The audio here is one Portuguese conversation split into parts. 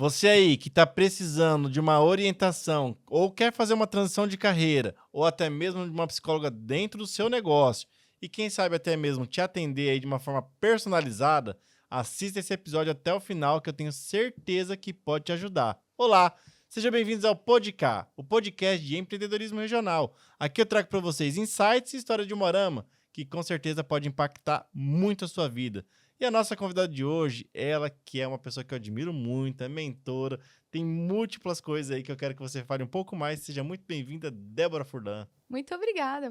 Você aí que está precisando de uma orientação ou quer fazer uma transição de carreira ou até mesmo de uma psicóloga dentro do seu negócio e quem sabe até mesmo te atender aí de uma forma personalizada, assista esse episódio até o final que eu tenho certeza que pode te ajudar. Olá, sejam bem-vindos ao Podcast, o podcast de empreendedorismo regional. Aqui eu trago para vocês insights e história de Umuarama que com certeza pode impactar muito a sua vida. E a nossa convidada de hoje, ela que é uma pessoa que eu admiro muito, é mentora, tem múltiplas coisas aí que eu quero que você fale um pouco mais. Seja muito bem-vinda, Débora Furlan. Muito obrigada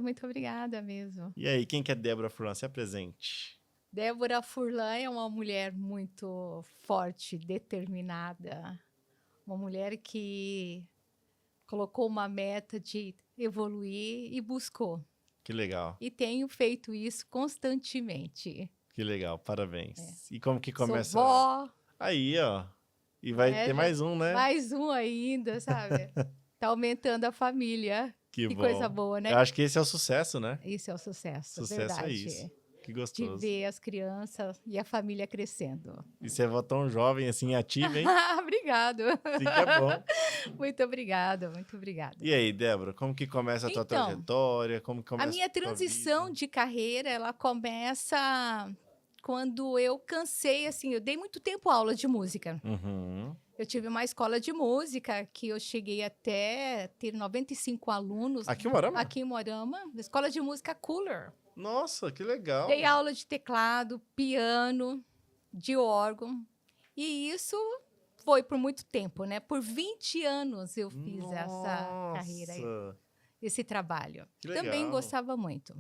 mesmo. E aí, quem que é Débora Furlan? Se apresente. Débora Furlan é uma mulher muito forte, determinada, uma mulher que colocou uma meta de evoluir e buscou. Que legal, E tenho feito isso constantemente. que legal, parabéns. E como que Sou começa? vó, Aí, ó, e vai ter mais um, né? mais um ainda, sabe? Tá aumentando a família. Que Que bom. coisa boa, né? Eu acho que esse é o sucesso, né? Isso é o sucesso, Sucesso verdade. é isso. Que De gostoso. ver as crianças e a família crescendo. E você é tão jovem assim, ativa, hein? Obrigado. Sim que é bom. Muito obrigada, muito obrigada. E aí, Débora, como que começa a tua Então, trajetória? Como que começa A minha a tua transição vida? de carreira, ela começa quando eu cansei, assim, eu dei muito tempo aula de música. Uhum. Eu tive uma escola de música que eu cheguei até ter 95 alunos Aqui em Umuarama? aqui em Moarama, escola de música Cooler. Nossa, que legal. Dei aula de teclado, piano, de órgão. E isso foi por muito tempo, né? Por 20 anos eu fiz essa carreira aí, Nossa, esse trabalho. que legal. Também gostava muito.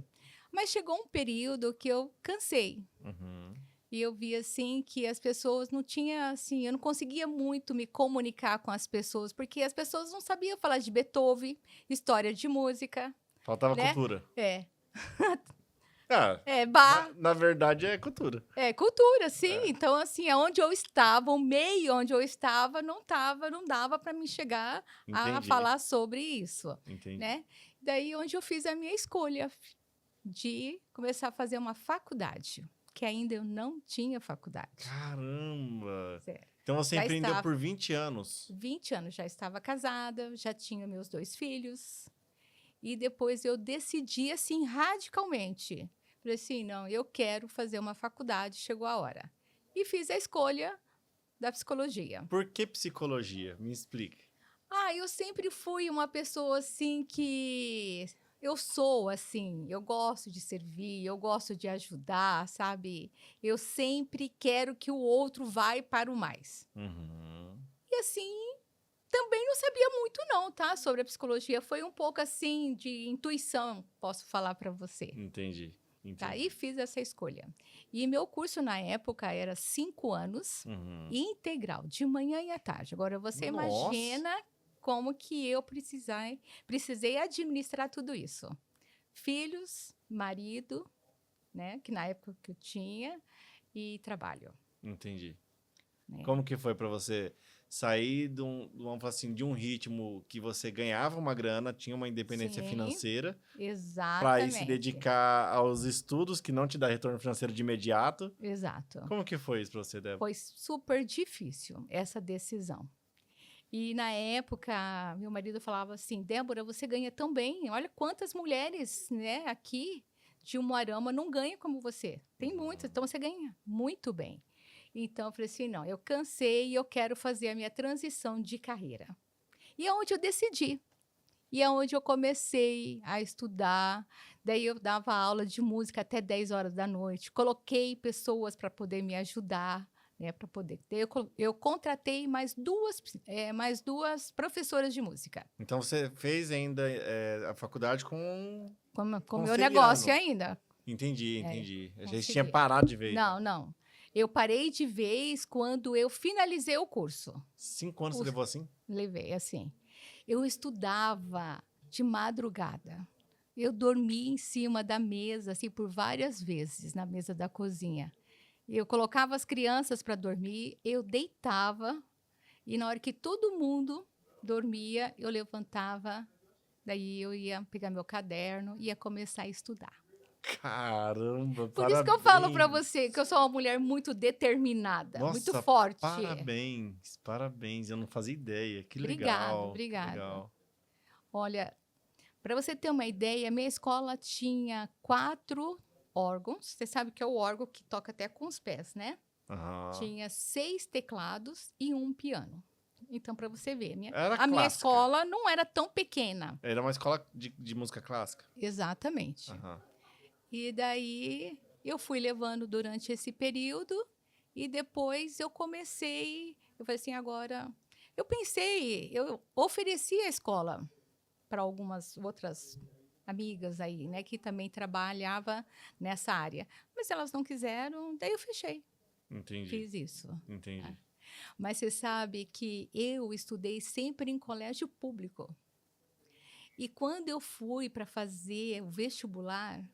Mas chegou um período que eu cansei. Uhum. E eu vi, assim, que as pessoas não tinham, assim... Eu não conseguia muito me comunicar com as pessoas, porque as pessoas não sabiam falar de Beethoven, história de música, Faltava né? cultura. É. Ah, Bach, na verdade é cultura. cultura, sim. É. Então, assim, aonde eu estava, o meio onde eu estava, não dava para me chegar a Entendi. falar sobre isso, Entendi. né? Daí, onde eu fiz a minha escolha de começar a fazer uma faculdade, que ainda eu não tinha faculdade. Caramba! Sério. Então você Já empreendeu estava. por 20 anos. 20 anos, já estava casada, já tinha meus 2 filhos. E depois eu decidi, assim, radicalmente. Falei assim, não, eu quero fazer uma faculdade, chegou a hora. E fiz a escolha da psicologia. Por que psicologia? Me explique. Eu sempre fui uma pessoa, assim, que... Eu sou, assim, eu gosto de servir, eu gosto de ajudar, sabe? Eu sempre quero que o outro vai para o mais. Uhum. E, assim, também não sabia muito não, tá? Sobre a psicologia. Foi um pouco, assim, de intuição, posso falar para você. Entendi. Tá? E fiz essa escolha. E meu curso, na época, era 5 anos, Uhum. integral, de manhã e à tarde. Agora, você Nossa. imagina como que eu precisei administrar tudo isso. Filhos, marido, né? Que na época que eu tinha, e trabalho. Entendi. Né? Como que foi para você sair vamos falar assim, de um ritmo que você ganhava uma grana, tinha uma independência Sim, financeira, para exatamente. ir se dedicar aos estudos que não te dá retorno financeiro de imediato? Exato. Como que foi isso para você, Débora? Foi super difícil essa decisão. E na época, meu marido falava assim, Débora, você ganha tão bem, olha quantas mulheres, né, aqui de Umuarama não ganham como você. Tem muitas, então você ganha muito bem. Então eu falei assim, não, eu cansei e eu quero fazer a minha transição de carreira. E é onde eu decidi. E é onde eu comecei a estudar. Daí eu dava aula de música até 10 horas da noite. Coloquei pessoas para poder me ajudar, né, para poder. Daí eu contratei mais duas professoras de música. Então você fez ainda a faculdade com Com meu conciliando. negócio ainda. Entendi. A gente consegui. tinha parado de vez. Não. Eu parei de vez quando eu finalizei o curso. 5 anos você levou assim? Levei, assim. Eu estudava de madrugada. Eu dormia em cima da mesa, assim, por várias vezes, na mesa da cozinha. Eu colocava as crianças para dormir, eu deitava, e na hora que todo mundo dormia, eu levantava, daí eu ia pegar meu caderno e ia começar a estudar. Caramba, Por isso que eu falo para parabéns. você que eu sou uma mulher muito determinada, muito Nossa, forte. parabéns, parabéns. Eu não fazia ideia. Que Obrigada, legal, que obrigada. legal. Olha, para você ter uma ideia, minha escola tinha 4 órgãos. Você sabe que é o órgão que toca até com os pés, né? Aham. Tinha 6 teclados e um piano. Então, para você ver, Era a minha clássica. escola não era tão pequena. Era uma escola de música clássica. Exatamente. Aham. E daí eu fui levando durante esse período e depois eu falei assim, agora eu ofereci a escola para algumas outras amigas aí, né, que também trabalhava nessa área, mas elas não quiseram, daí eu fechei, Entendi, fiz isso. entendi. Mas você sabe que eu estudei sempre em colégio público. E quando eu fui para fazer o vestibular,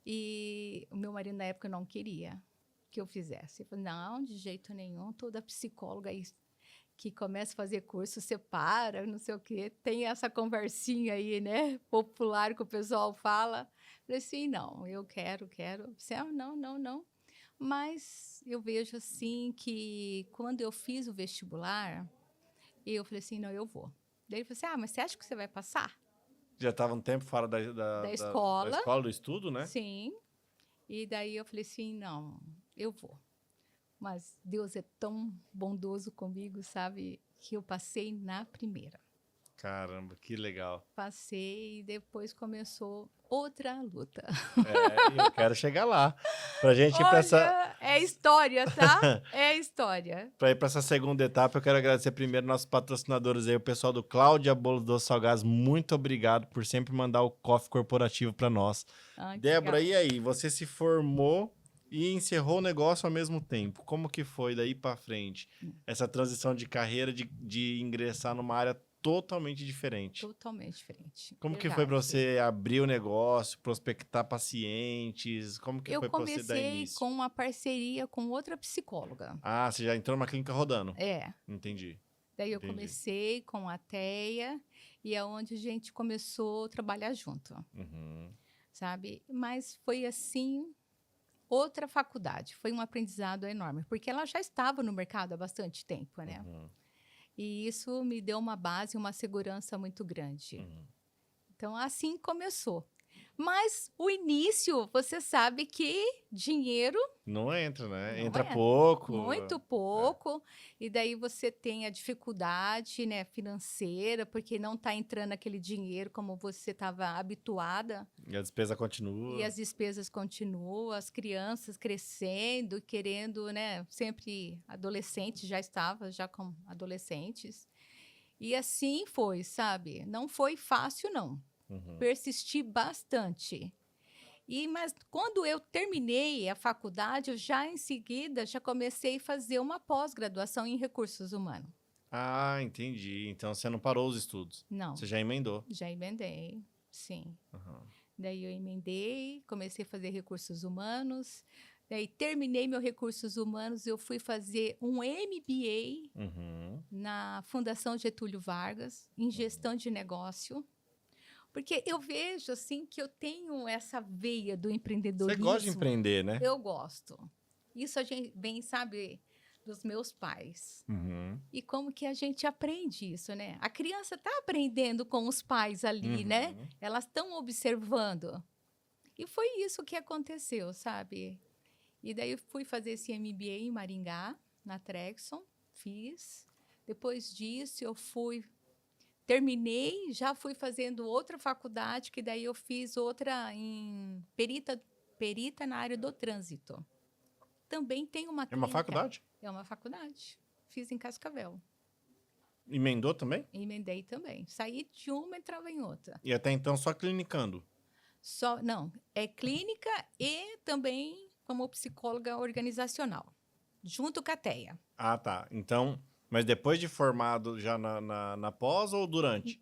e o meu marido na época não queria que eu fizesse. Eu falei, não, de jeito nenhum, toda psicóloga aí que começa a fazer curso separa, não sei o quê, tem essa conversinha aí, né, popular que o pessoal fala. Eu falei assim, não, eu quero. Eu disse, ah, não, não, não. Mas eu vejo assim que quando eu fiz o vestibular, eu falei assim, não, eu vou. Daí ele falou assim, ah, mas você acha que você vai passar? Já estava um tempo fora Da da escola, escola, do estudo, né? sim. E daí eu falei assim, não, eu vou. Mas Deus é tão bondoso comigo, sabe? Que eu passei na primeira. Caramba, que legal. Passei e depois começou outra luta. É, e eu quero chegar lá. Pra gente ir pra essa, Olha, é história, tá? É história. pra ir pra essa segunda etapa, eu quero agradecer primeiro nossos patrocinadores aí, o pessoal do Cláudia Bolos Doces Salgados. Muito obrigado por sempre mandar o coffee corporativo pra nós. Ah, que Débora, legal. e aí? Você se formou e encerrou o negócio ao mesmo tempo. Como que foi daí pra frente? Essa transição de carreira, de ingressar numa área totalmente diferente. Totalmente diferente. Como que foi pra Verdade. você abrir o negócio, prospectar pacientes? Como que Eu foi pra você dar comecei início? com uma parceria com outra psicóloga. Ah, você já entrou numa clínica rodando. É. Entendi, Daí eu entendi. comecei com a Teia e é onde a gente começou a trabalhar junto, Uhum. sabe? Mas foi assim, outra faculdade. Foi um aprendizado enorme, porque ela já estava no mercado há bastante tempo, né? Uhum. E isso me deu uma base, uma segurança muito grande. Uhum. Então, assim começou. Mas o início, você sabe que dinheiro Não entra, né? não Entra entra. pouco. Muito pouco, e daí você tem a dificuldade, né, financeira, porque não está entrando aquele dinheiro como você estava habituada, E a despesa e continua. as despesas continuam, as crianças crescendo, querendo, né, sempre adolescentes, já estava já com adolescentes. E assim foi, sabe? Não foi fácil, não. Uhum. Persisti bastante. Mas quando eu terminei a faculdade, eu já em seguida já comecei a fazer uma pós-graduação em recursos humanos. Ah, entendi. Então você não parou os estudos. Não, Você já emendou. já emendei, sim. Uhum. Daí eu emendei, comecei a fazer recursos humanos. Daí terminei meu recursos humanos, eu fui fazer um MBA Uhum. na Fundação Getúlio Vargas, em gestão de negócio. Porque eu vejo assim que eu tenho essa veia do Você empreendedorismo. gosta de empreender, né? Eu gosto. Isso a gente vem, sabe, dos meus pais. Uhum. E como que a gente aprende isso, né? A criança está aprendendo com os pais ali, né? Uhum. Elas estão observando. E foi isso que aconteceu, sabe? E daí eu fui fazer esse MBA em Maringá, na Trexon, fiz. Depois disso eu terminei, já fui fazendo outra faculdade, que daí eu fiz outra em perita na área do trânsito. Também tem uma É uma clínica. faculdade? É uma faculdade. Fiz em Cascavel. Emendou também? Emendei também. Saí de uma, entrava em outra. E até então só clinicando. Não, é clínica e também como psicóloga organizacional, junto com a Teia. Ah, tá. Então, mas depois de formado já na pós ou durante?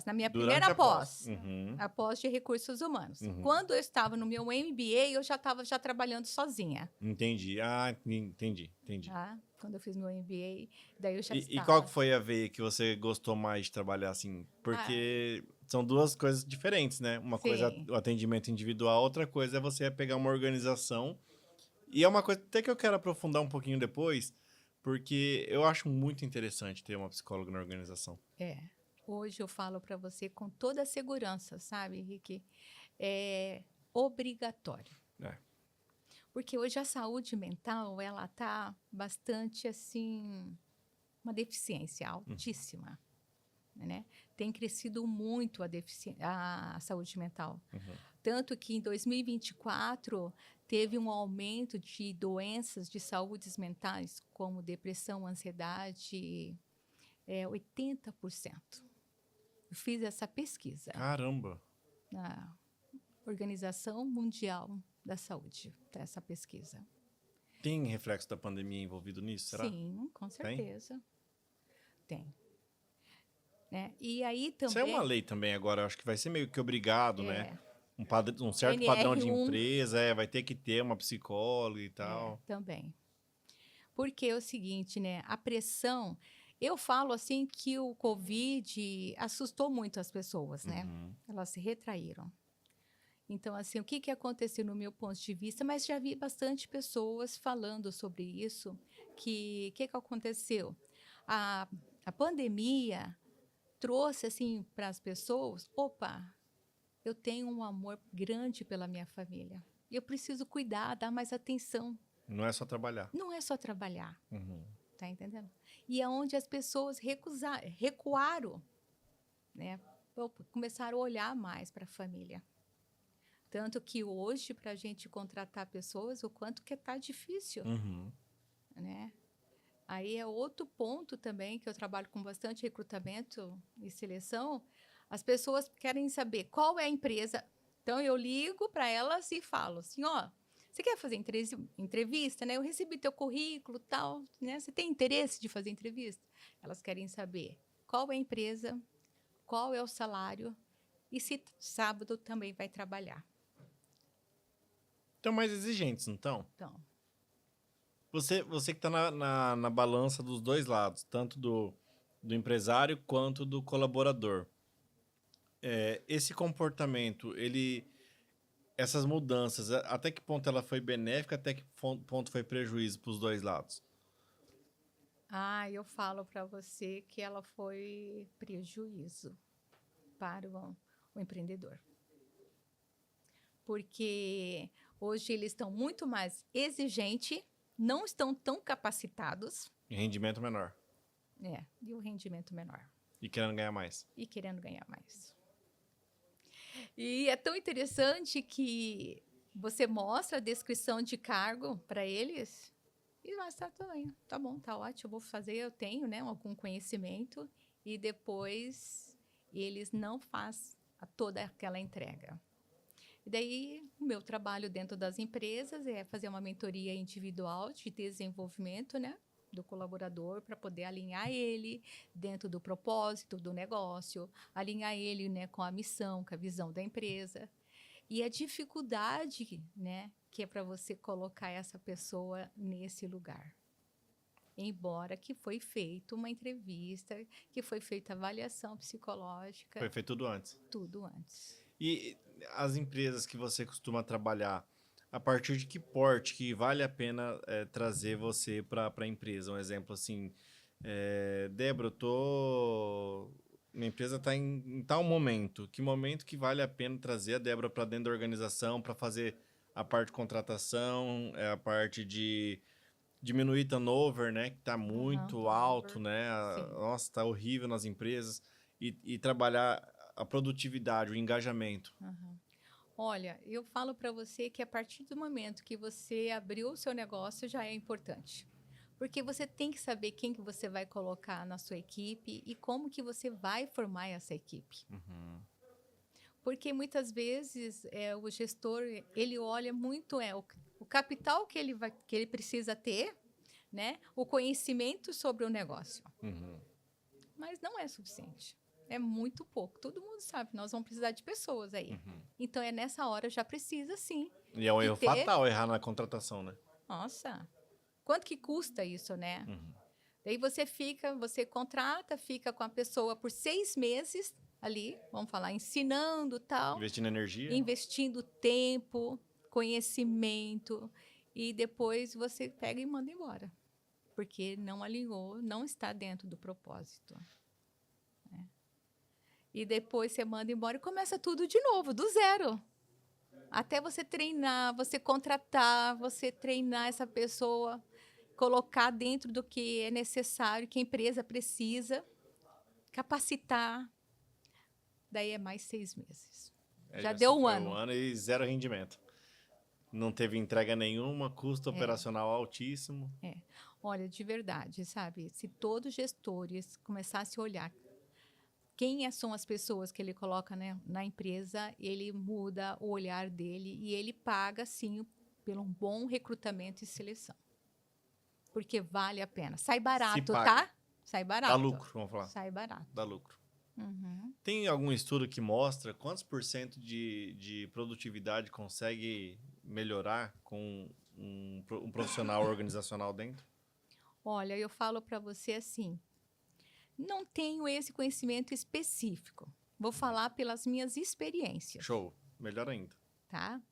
na minha Durante primeira a pós. pós, Uhum. a pós de recursos humanos. Uhum. Quando eu estava no meu MBA, eu já estava trabalhando sozinha, Entendi. Ah, entendi. tá? Quando eu fiz meu MBA, daí eu já E qual estava. que foi a veia que você gostou mais de trabalhar assim? Ah, Porque são duas coisas diferentes, né? Uma coisa sim, é o atendimento individual, outra coisa é você pegar uma organização. E é uma coisa até que eu quero aprofundar um pouquinho depois, porque eu acho muito interessante ter uma psicóloga na organização. é. Hoje eu falo para você com toda a segurança, sabe, Henrique? É obrigatório. É. Porque hoje a saúde mental, ela tá bastante assim, uma deficiência altíssima, né? Tem crescido muito a saúde mental. Uhum. Tanto que em 2024 teve um aumento de doenças de saúdes mentais, como depressão, ansiedade, 80%. Eu fiz essa pesquisa Caramba! na Organização Mundial da Saúde, tá, essa pesquisa. Tem reflexo da pandemia envolvido nisso, será? Sim, com Tem? certeza. Tem. Né? E aí Isso é uma também lei também agora, eu acho que vai ser meio que obrigado, né? é, Um certo padrão de NR1 empresa, vai ter que ter uma psicóloga e tal. também. Porque é o seguinte, né? A pressão, eu falo assim que o Covid assustou muito as pessoas, né? Uhum. Elas se retraíram. Então, assim, o que aconteceu no meu ponto de vista? Mas já vi bastante pessoas falando sobre isso, que aconteceu? A, a pandemia trouxe, assim, para as pessoas, opa, eu tenho um amor grande pela minha família. Eu preciso cuidar, dar mais atenção. Não é só trabalhar. Não é só trabalhar, Uhum. tá entendendo? E é onde as pessoas recuaram, né? Começaram a olhar mais para a família. Tanto que hoje, para a gente contratar pessoas, o quanto que tá difícil, Uhum. né? Aí é outro ponto também, que eu trabalho com bastante recrutamento e seleção. As pessoas querem saber qual é a empresa. Então, eu ligo para elas e falo assim, ó, você quer fazer entrevista, né? Eu recebi teu currículo, tal, né? Você tem interesse de fazer entrevista? Elas querem saber qual é a empresa, qual é o salário e se sábado também vai trabalhar. Então, mais exigentes, então. Então, Você que tá na balança dos dois lados, tanto do empresário quanto do colaborador. Esse comportamento, essas mudanças, até que ponto ela foi benéfica, até que ponto foi prejuízo para os dois lados? eu falo para você que ela foi prejuízo para o empreendedor. Porque hoje eles estão muito mais exigentes, não estão tão capacitados, E rendimento menor. e o rendimento menor. E querendo ganhar mais. E querendo ganhar mais. E é tão interessante que você mostra a descrição de cargo para eles e mas tá tudo bem, tá bom, tá ótimo, eu vou fazer, eu tenho, né, algum conhecimento e depois eles não fazem toda aquela entrega. E daí, o meu trabalho dentro das empresas é fazer uma mentoria individual de desenvolvimento, né, do colaborador para poder alinhar ele dentro do propósito do negócio, alinhar ele, né, com a missão, com a visão da empresa. E a dificuldade, né, que é para você colocar essa pessoa nesse lugar. Embora que foi feita uma entrevista, que foi feita avaliação psicológica, Foi feito tudo antes. tudo antes. E as empresas que você costuma trabalhar, a partir de que porte que vale a pena trazer você para a empresa? Um exemplo assim, Débora, minha empresa está em tal momento. Que momento que vale a pena trazer a Débora para dentro da organização para fazer a parte de contratação, a parte de diminuir turnover, né? Que está muito alto, né? Sim. Nossa, está horrível nas empresas. E trabalhar a produtividade, o engajamento. Uhum. Olha, eu falo para você que a partir do momento que você abriu o seu negócio já é importante. Porque você tem que saber quem que você vai colocar na sua equipe e como que você vai formar essa equipe. Uhum. Porque muitas vezes o gestor, ele olha muito o capital que ele precisa ter, né? O conhecimento sobre o negócio. Uhum. Mas não é suficiente. É muito pouco. Todo mundo sabe, nós vamos precisar de pessoas aí. Uhum. Então, é nessa hora, já precisa, sim. E é um E erro ter- fatal errar na contratação, né? Nossa, quanto que custa isso, né? Uhum. Daí você contrata, fica com a pessoa por 6 meses ali, vamos falar, ensinando tal, Investindo energia. investindo tempo, conhecimento, e depois você pega e manda embora. Porque não alinhou, não está dentro do propósito. Né? E depois você manda embora e começa tudo de novo, do zero. Até você treinar, você contratar, você treinar essa pessoa, colocar dentro do que é necessário, que a empresa precisa, capacitar. Daí é mais 6 meses. Já deu um foi ano. um ano e zero rendimento. Não teve entrega nenhuma, custo operacional altíssimo. Olha, de verdade, sabe? Se todos os gestores começassem a olhar quem são as pessoas que ele coloca, né, na empresa, ele muda o olhar dele e ele paga, sim, pelo um bom recrutamento e seleção. Porque vale a pena. Sai barato, paga. tá? Sai barato. Dá lucro, vamos falar. Sai barato. Dá lucro. Uhum. Tem algum estudo que mostra quantos por cento de produtividade consegue melhorar com um profissional organizacional dentro? Olha, eu falo para você assim, não tenho esse conhecimento específico. Vou falar pelas minhas experiências. Show. Melhor ainda. Tá?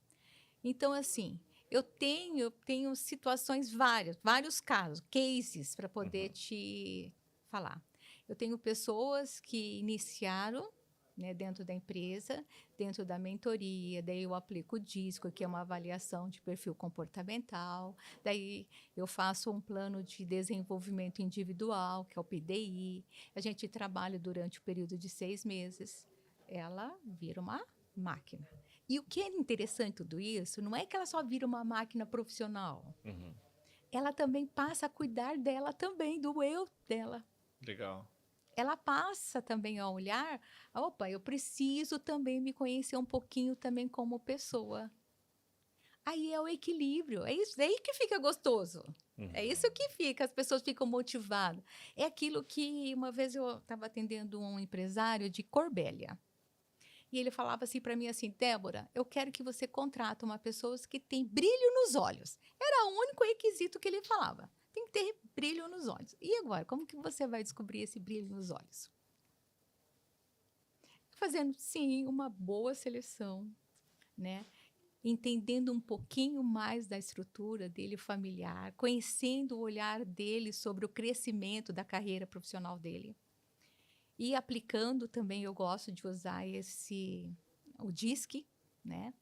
Então, assim, eu tenho situações vários casos, cases para poder te falar. Eu tenho pessoas que iniciaram, né, dentro da empresa, dentro da mentoria, daí eu aplico o DISCO, que é uma avaliação de perfil comportamental, daí eu faço um plano de desenvolvimento individual, que é o PDI, a gente trabalha durante o período de 6 meses, ela vira uma máquina. E o que é interessante tudo isso, não é que ela só vira uma máquina profissional, Uhum. ela também passa a cuidar dela também, do eu dela. Legal. Ela passa também a olhar, opa, eu preciso também me conhecer um pouquinho também como pessoa. Aí é o equilíbrio, é isso aí que fica gostoso. Uhum. É isso que fica, as pessoas ficam motivadas. É aquilo que uma vez eu estava atendendo um empresário de Corbélia. E ele falava assim para mim assim, Débora, eu quero que você contrate uma pessoa que tem brilho nos olhos. Era o único requisito que ele falava. Tem que ter brilho nos olhos. E agora, como que você vai descobrir esse brilho nos olhos? Fazendo, sim, uma boa seleção, né? Entendendo um pouquinho mais da estrutura dele familiar, conhecendo o olhar dele sobre o crescimento da carreira profissional dele. E aplicando também, eu gosto de usar o DISC, né?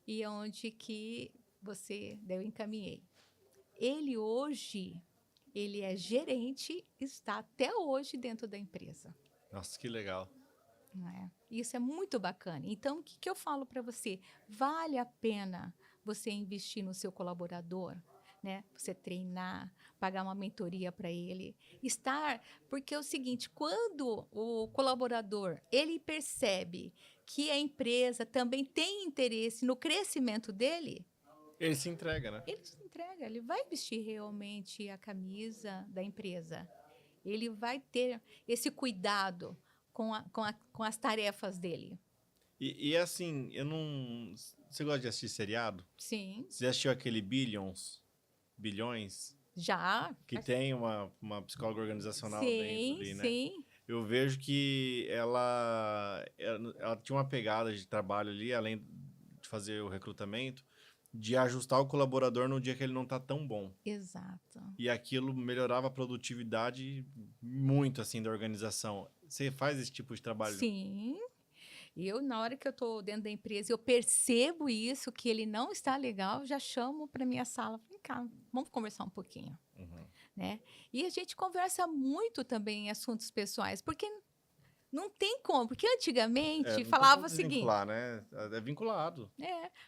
E onde que eu encaminhei. Ele hoje, ele é gerente, está até hoje dentro da empresa. Nossa, que legal. Né? Isso é muito bacana. Então, o que eu falo para você? Vale a pena você investir no seu colaborador, né? Você treinar, pagar uma mentoria para ele, porque é o seguinte, quando o colaborador, ele percebe que a empresa também tem interesse no crescimento dele, Ele se entrega, né? ele se entrega, ele vai vestir realmente a camisa da empresa. Ele vai ter esse cuidado com as tarefas dele. E assim, eu não... Você gosta de assistir seriado? Sim. Você já assistiu aquele Billions? Bilhões? Já. Que tem uma psicóloga organizacional dentro ali, né? Sim. Eu vejo que ela tinha uma pegada de trabalho ali, além de fazer o recrutamento, de ajustar o colaborador no dia que ele não tá tão bom. Exato. E aquilo melhorava a produtividade muito, assim, da organização. Você faz esse tipo de trabalho? Sim. Na hora que eu estou dentro da empresa, eu percebo isso, que ele não está legal, já chamo para minha sala. Vem cá, vamos conversar um pouquinho. Uhum. Né? E a gente conversa muito também em assuntos pessoais, porque não tem como, porque antigamente falava o seguinte... né? É vinculado.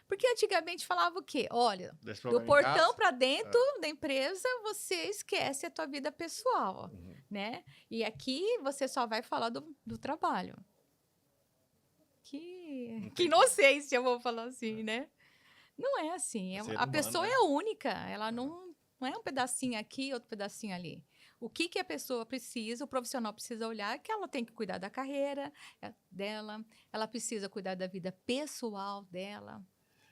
Porque antigamente falava o quê? Olha, Deixa do portão para dentro da empresa, você esquece a tua vida pessoal, né? E aqui você só vai falar do trabalho. Que inocência, eu vou falar assim, né? Não é assim. A pessoa é única, ela não é um pedacinho aqui, outro pedacinho ali. O que a pessoa precisa, o profissional precisa olhar, que ela tem que cuidar da carreira dela, ela precisa cuidar da vida pessoal dela,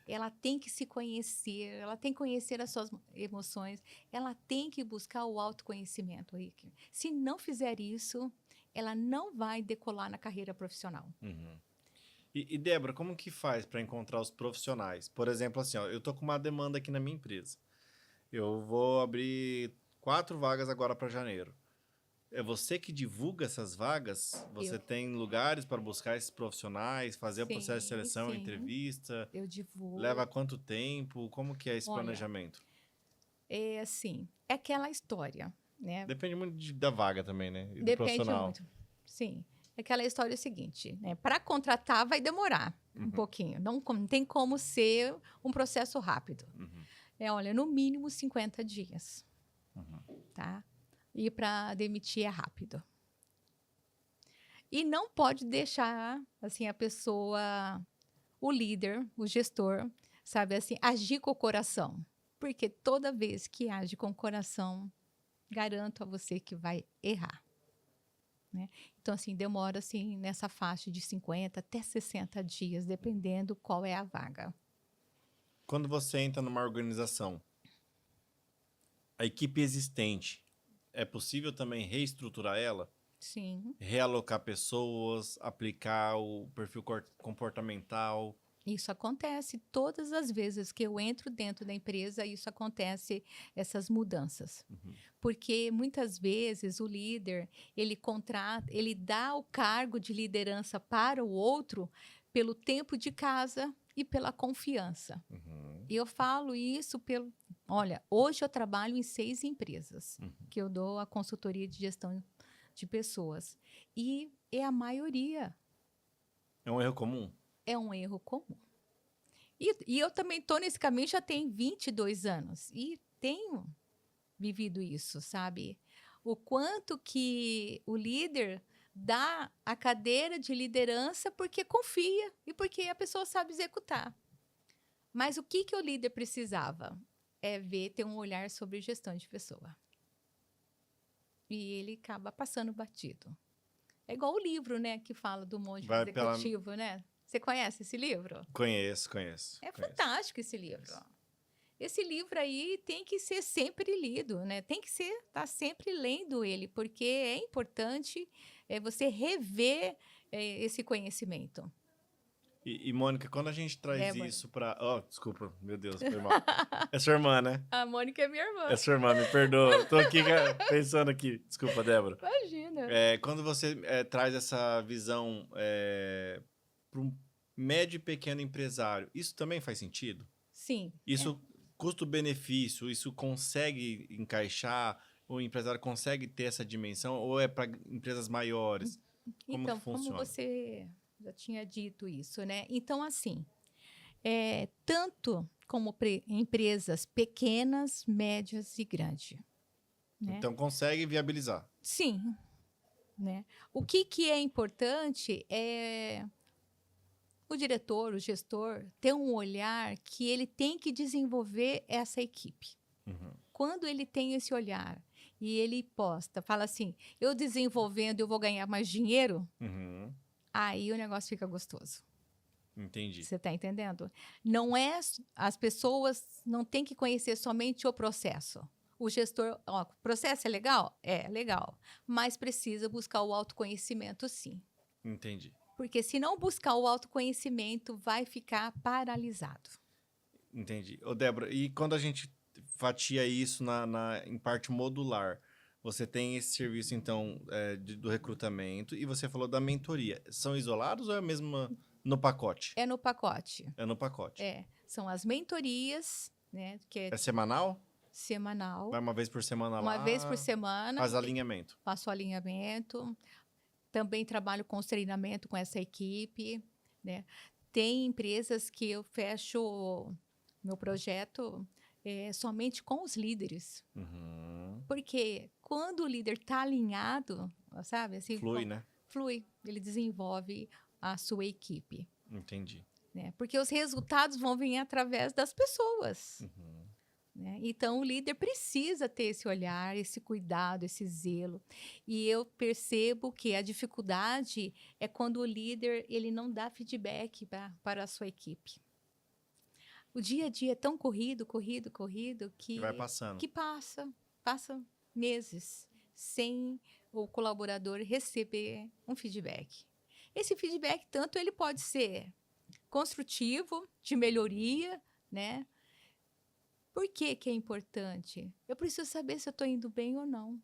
ela tem que se conhecer, ela tem que conhecer as suas emoções, ela tem que buscar o autoconhecimento, Rick. Se não fizer isso, ela não vai decolar na carreira profissional. Uhum. E Débora, como que faz para encontrar os profissionais? Por exemplo, assim, ó, eu tô com uma demanda aqui na minha empresa. Eu vou abrir 4 vagas agora para janeiro. É você que divulga essas vagas? Você tem lugares para buscar esses profissionais, fazer o processo de seleção, sim, entrevista? eu divulgo. Leva quanto tempo? Como que é esse Olha, planejamento? É assim, é aquela história, né? Depende muito da vaga também, né? E do Depende profissional. muito. Sim. É aquela história seguinte, né? Para contratar vai demorar um pouquinho. Não tem como ser um processo rápido. Uhum. Olha, no mínimo 50 dias. Uhum. Tá? E para demitir é rápido. E não pode deixar assim a pessoa, o líder, o gestor, sabe assim, agir com o coração. Porque toda vez que age com o coração, garanto a você que vai errar. Né? Então, assim, demora assim, nessa faixa de 50 até 60 dias, dependendo qual é a vaga. Quando você entra numa organização, a equipe existente, é possível também reestruturar ela? Sim. Realocar pessoas, aplicar o perfil comportamental? Isso acontece todas as vezes que eu entro dentro da empresa, isso acontece, essas mudanças. Uhum. Porque muitas vezes o líder, ele dá o cargo de liderança para o outro pelo tempo de casa e pela confiança. Uhum. E eu falo isso olha, hoje eu trabalho em 6 empresas, que eu dou a consultoria de gestão de pessoas. E é a maioria. É um erro comum? É um erro comum. E eu também estou nesse caminho já tem 22 anos. E tenho vivido isso, sabe? O quanto que o líder dá a cadeira de liderança porque confia e porque a pessoa sabe executar. Mas o que o líder precisava? Ter um olhar sobre gestão de pessoa. E ele acaba passando batido. É igual o livro, né, que fala do monge executivo, né? Você conhece esse livro? Conheço. Fantástico esse livro. Esse livro aí tem que ser sempre lido, né? Tem que estar sempre lendo ele, porque é importante você rever esse conhecimento. E, Mônica, quando a gente traz Débora. isso para... Oh, desculpa, meu Deus, foi mal. É sua irmã, né? A Mônica é minha irmã. É sua irmã, me perdoa. Tô aqui pensando aqui. Desculpa, Débora. Imagina. Quando você traz essa visão para um médio e pequeno empresário, isso também faz sentido? Sim. Isso, custo-benefício, isso consegue encaixar? O empresário consegue ter essa dimensão? Ou é para empresas maiores? Como que funciona? Como você já tinha dito isso, né? Então, assim, tanto como empresas pequenas, médias e grandes. Né? Então, consegue viabilizar? Sim. Né? O que é importante é o diretor, o gestor, ter um olhar que ele tem que desenvolver essa equipe. Uhum. Quando ele tem esse olhar e ele fala assim, eu desenvolvendo, eu vou ganhar mais dinheiro, aí o negócio fica gostoso. Entendi. Você está entendendo? As pessoas não têm que conhecer somente o processo. O gestor, o processo é legal? É, legal. Mas precisa buscar o autoconhecimento, sim. Entendi. Porque se não buscar o autoconhecimento, vai ficar paralisado. Entendi. Ô, Débora, e quando a gente fatia isso em parte modular, você tem esse serviço, então, do recrutamento e você falou da mentoria. São isolados ou é mesmo no pacote? É no pacote. É no pacote. São as mentorias, né? Que é semanal? Semanal. Vai uma vez por semana lá? Uma vez por semana. Faz alinhamento. Faço alinhamento. Também trabalho com treinamento com essa equipe, né? Tem empresas que eu fecho meu projeto somente com os líderes. Porque quando o líder está alinhado, sabe? Assim, flui, né? Flui. Ele desenvolve a sua equipe. Entendi. Né? Porque os resultados vão vir através das pessoas. né? Então, o líder precisa ter esse olhar, esse cuidado, esse zelo. E eu percebo que a dificuldade é quando o líder ele não dá feedback para a sua equipe. O dia a dia é tão corrido, corrido, corrido, Que vai passando. que passa meses sem o colaborador receber um feedback. Esse feedback, tanto ele pode ser construtivo, de melhoria, né? Por que que é importante? Eu preciso saber se eu estou indo bem ou não.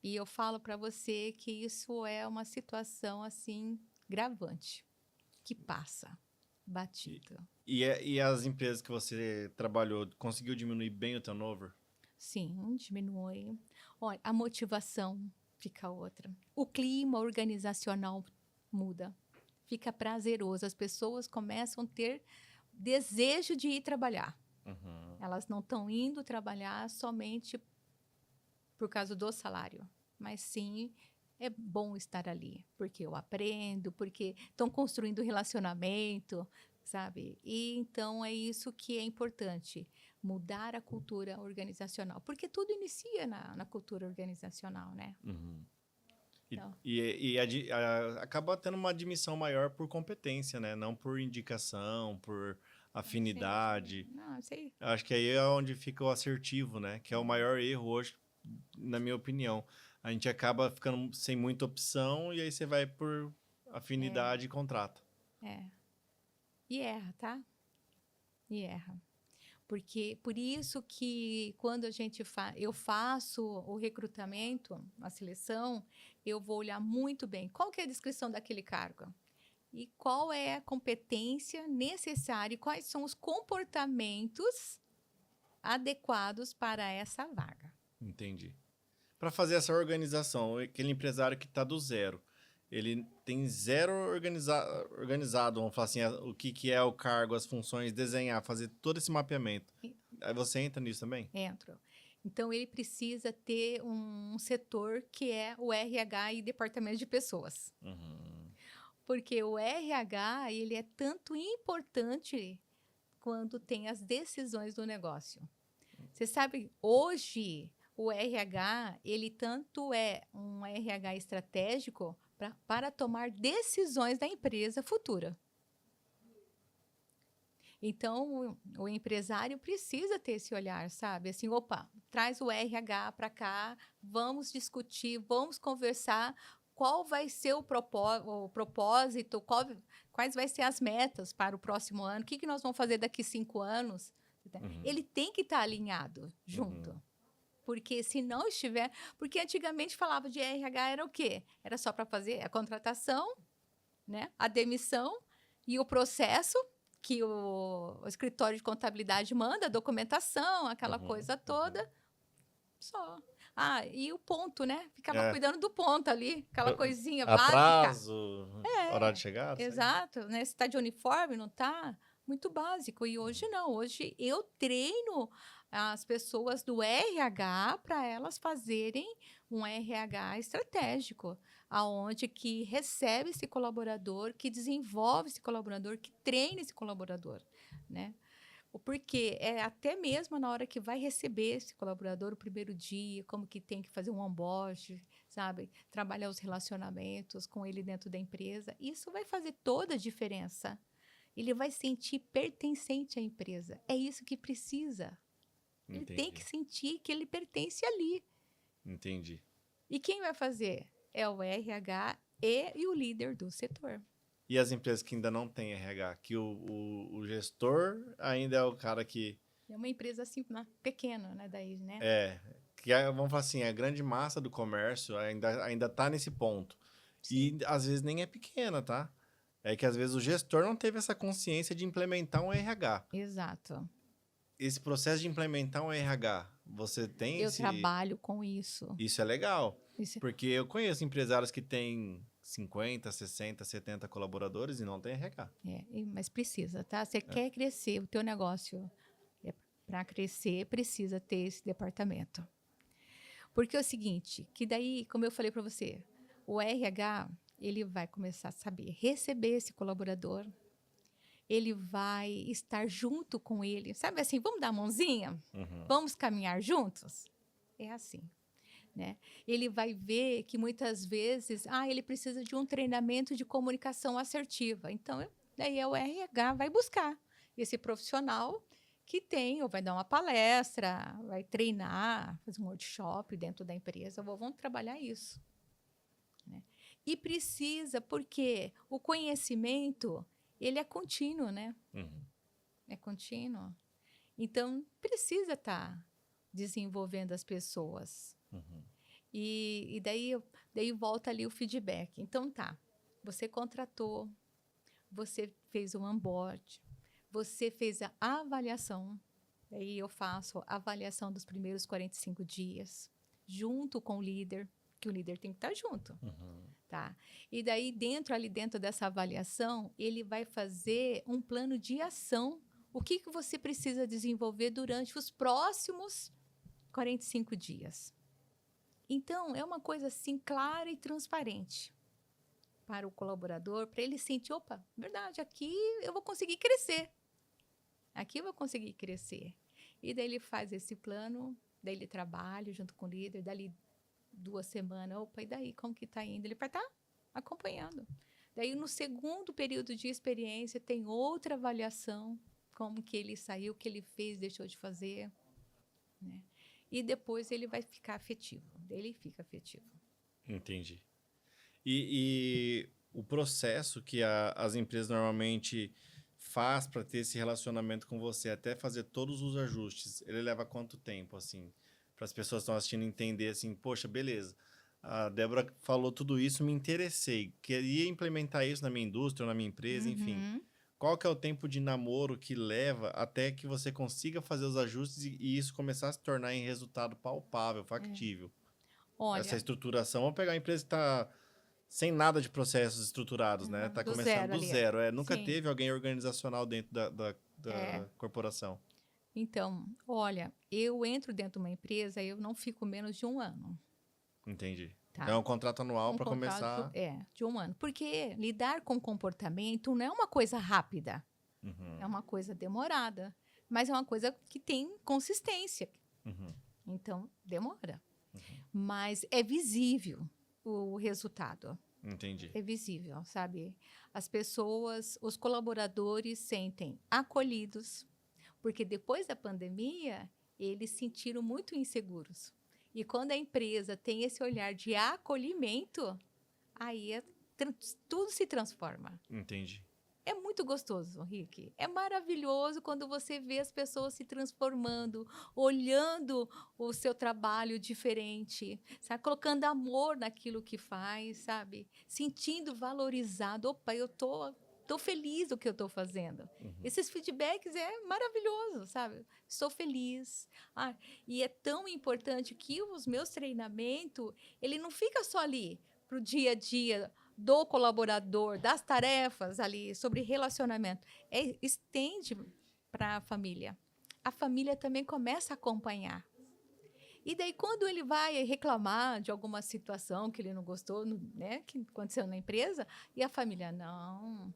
E eu falo para você que isso é uma situação assim gravante, que passa batido. E as empresas que você trabalhou, conseguiu diminuir bem o turnover? Sim, diminui. Olha, a motivação fica outra. O clima organizacional muda. Fica prazeroso. As pessoas começam a ter desejo de ir trabalhar. Uhum. Elas não estão indo trabalhar somente por causa do salário, mas sim é bom estar ali, porque eu aprendo, porque estão construindo relacionamento, sabe? E então é isso que é importante, mudar a cultura organizacional, porque tudo inicia na cultura organizacional, né? Uhum. Então, Acaba tendo uma admissão maior por competência, né? Não por indicação, por afinidade. não, sei. Acho que aí é onde fica o assertivo, né? Que é o maior erro hoje, na minha opinião. A gente acaba ficando sem muita opção e aí você vai por afinidade e contrata. É. E erra, tá? E erra. Porque por isso que quando eu faço o recrutamento, a seleção, eu vou olhar muito bem qual que é a descrição daquele cargo e qual é a competência necessária e quais são os comportamentos adequados para essa vaga. Entendi. Para fazer essa organização, aquele empresário que está do zero, ele tem zero organizado, vamos falar assim, o que é o cargo, as funções, desenhar, fazer todo esse mapeamento. Aí você entra nisso também? Entro. Então, ele precisa ter um setor que é o RH e departamento de pessoas. Uhum. Porque o RH, ele é tanto importante quando tem as decisões do negócio. Você sabe, hoje, o RH, ele tanto é um RH estratégico para tomar decisões da empresa futura. Então, o empresário precisa ter esse olhar, sabe? Assim, opa, traz o RH para cá, vamos discutir, vamos conversar qual vai ser o propósito, quais vai ser as metas para o próximo ano, o que nós vamos fazer daqui 5 anos. Uhum. Ele tem que estar alinhado junto. Uhum. Porque se não estiver... Porque antigamente falava de RH era o quê? Era só para fazer a contratação, né? A demissão e o processo que o escritório de contabilidade manda, a documentação, aquela coisa toda, só. Ah, e o ponto, né? Ficava cuidando do ponto ali, aquela coisinha básica. Atraso, horário de chegada. Exato, né? Se está de uniforme, não está? Muito básico. E hoje não, hoje eu treino as pessoas do RH para elas fazerem um RH estratégico, aonde que recebe esse colaborador, que desenvolve esse colaborador, que treina esse colaborador, né? Porque é até mesmo na hora que vai receber esse colaborador, o primeiro dia, como que tem que fazer um onboard, sabe? Trabalhar os relacionamentos com ele dentro da empresa. Isso vai fazer toda a diferença. Ele vai sentir pertencente à empresa. É isso que precisa. Ele tem que sentir que ele pertence ali. Entendi. E quem vai fazer? É o RH e o líder do setor. E as empresas que ainda não têm RH, que o gestor ainda é o cara que... É uma empresa assim, pequena, né? Daí, né? Vamos falar assim, a grande massa do comércio ainda tá nesse ponto. Sim. E às vezes nem é pequena, tá? É que às vezes o gestor não teve essa consciência de implementar um RH. Exato. Esse processo de implementar um RH, você tem Eu trabalho com isso. Isso é legal. Isso. Porque eu conheço empresários que têm 50, 60, 70 colaboradores e não tem RH. Mas precisa, tá? Você quer crescer, o teu negócio, para crescer, precisa ter esse departamento. Porque é o seguinte, que daí, como eu falei para você, o RH, ele vai começar a saber receber esse colaborador, ele vai estar junto com ele. Sabe assim, vamos dar a mãozinha? Uhum. Vamos caminhar juntos? É assim, né? Ele vai ver que muitas vezes, ele precisa de um treinamento de comunicação assertiva. Então, daí o RH vai buscar esse profissional que tem, ou vai dar uma palestra, vai treinar, fazer um workshop dentro da empresa, ou vamos trabalhar isso, né? E precisa, porque o conhecimento, ele é contínuo, né? Uhum. É contínuo. Então, precisa estar desenvolvendo as pessoas. Uhum. E daí volta ali o feedback. Então, você contratou, você fez o onboard, você fez a avaliação. Daí eu faço a avaliação dos primeiros 45 dias, junto com o líder, que o líder tem que estar junto. Uhum. Tá? E daí, ali dentro dessa avaliação, ele vai fazer um plano de ação. O que você precisa desenvolver durante os próximos 45 dias. Então, é uma coisa assim, clara e transparente para o colaborador, para ele sentir, opa, verdade, aqui eu vou conseguir crescer. Aqui eu vou conseguir crescer. E daí ele faz esse plano, daí ele trabalha junto com o líder, dali 2 semanas, opa, e daí, como que está indo? Ele vai estar acompanhando. Daí, no segundo período de experiência, tem outra avaliação, como que ele saiu, o que ele fez, deixou de fazer, né? E depois ele vai ficar afetivo. Ele fica afetivo. Entendi. E o processo que as empresas normalmente faz para ter esse relacionamento com você, até fazer todos os ajustes, ele leva quanto tempo, assim? Para as pessoas que estão assistindo entender, assim, poxa, beleza, a Débora falou tudo isso, me interessei, queria implementar isso na minha indústria, na minha empresa, enfim. Qual que é o tempo de namoro que leva até que você consiga fazer os ajustes e isso começar a se tornar em resultado palpável, factível? Olha, Essa estruturação, vamos pegar a empresa que está sem nada de processos estruturados, né? Está do começando zero do ali. zero. Nunca Sim. teve alguém organizacional dentro da corporação. Então, olha, eu entro dentro de uma empresa e eu não fico menos de 1 ano. Entendi. Tá? É um contrato anual para contrato, começar. de 1 ano. Porque lidar com comportamento não é uma coisa rápida. Uhum. É uma coisa demorada. Mas é uma coisa que tem consistência. Uhum. Então, demora. Mas é visível o resultado. Entendi. É visível, sabe? As pessoas, os colaboradores sentem acolhidos, porque depois da pandemia, eles se sentiram muito inseguros. E quando a empresa tem esse olhar de acolhimento, aí tudo se transforma. Entendi. É muito gostoso, Rick. É maravilhoso quando você vê as pessoas se transformando, olhando o seu trabalho diferente, sabe? Colocando amor naquilo que faz, sabe? Sentindo valorizado. Opa, eu tô feliz do que eu estou fazendo. Esses feedbacks é maravilhoso, sabe? Estou feliz. E é tão importante que os meus treinamentos, ele não fica só ali para o dia a dia do colaborador, das tarefas ali, sobre relacionamento. Estende para a família. A família também começa a acompanhar. E daí, quando ele vai reclamar de alguma situação que ele não gostou, né, que aconteceu na empresa, e a família, não,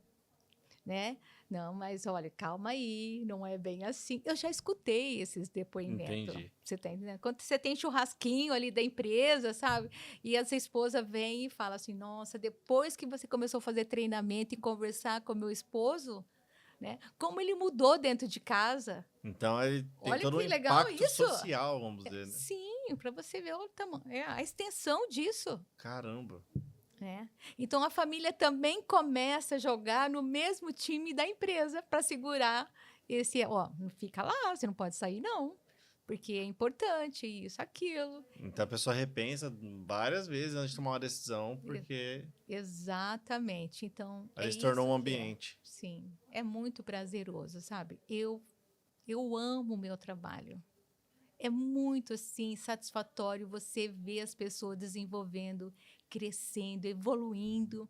né? Não, mas olha, calma aí, não é bem assim. Eu já escutei esses depoimentos. Entendi. Você tá entendendo? Quando você tem churrasquinho ali da empresa, sabe? E essa esposa vem e fala assim: nossa, depois que você começou a fazer treinamento e conversar com meu esposo, né? Como ele mudou dentro de casa. Então ele tem Olha todo um que legal impacto isso. social, vamos dizer, né? Sim, para você ver o tamanho, a extensão disso. Caramba. É. Então a família também começa a jogar no mesmo time da empresa para segurar esse, não fica lá, você não pode sair não, porque é importante isso, aquilo. Então a pessoa repensa várias vezes antes de tomar uma decisão, porque Exatamente. Então aí é se tornou um isso que ambiente. sim, é muito prazeroso, sabe? Eu amo o meu trabalho. É muito, assim, satisfatório você ver as pessoas desenvolvendo, crescendo, evoluindo,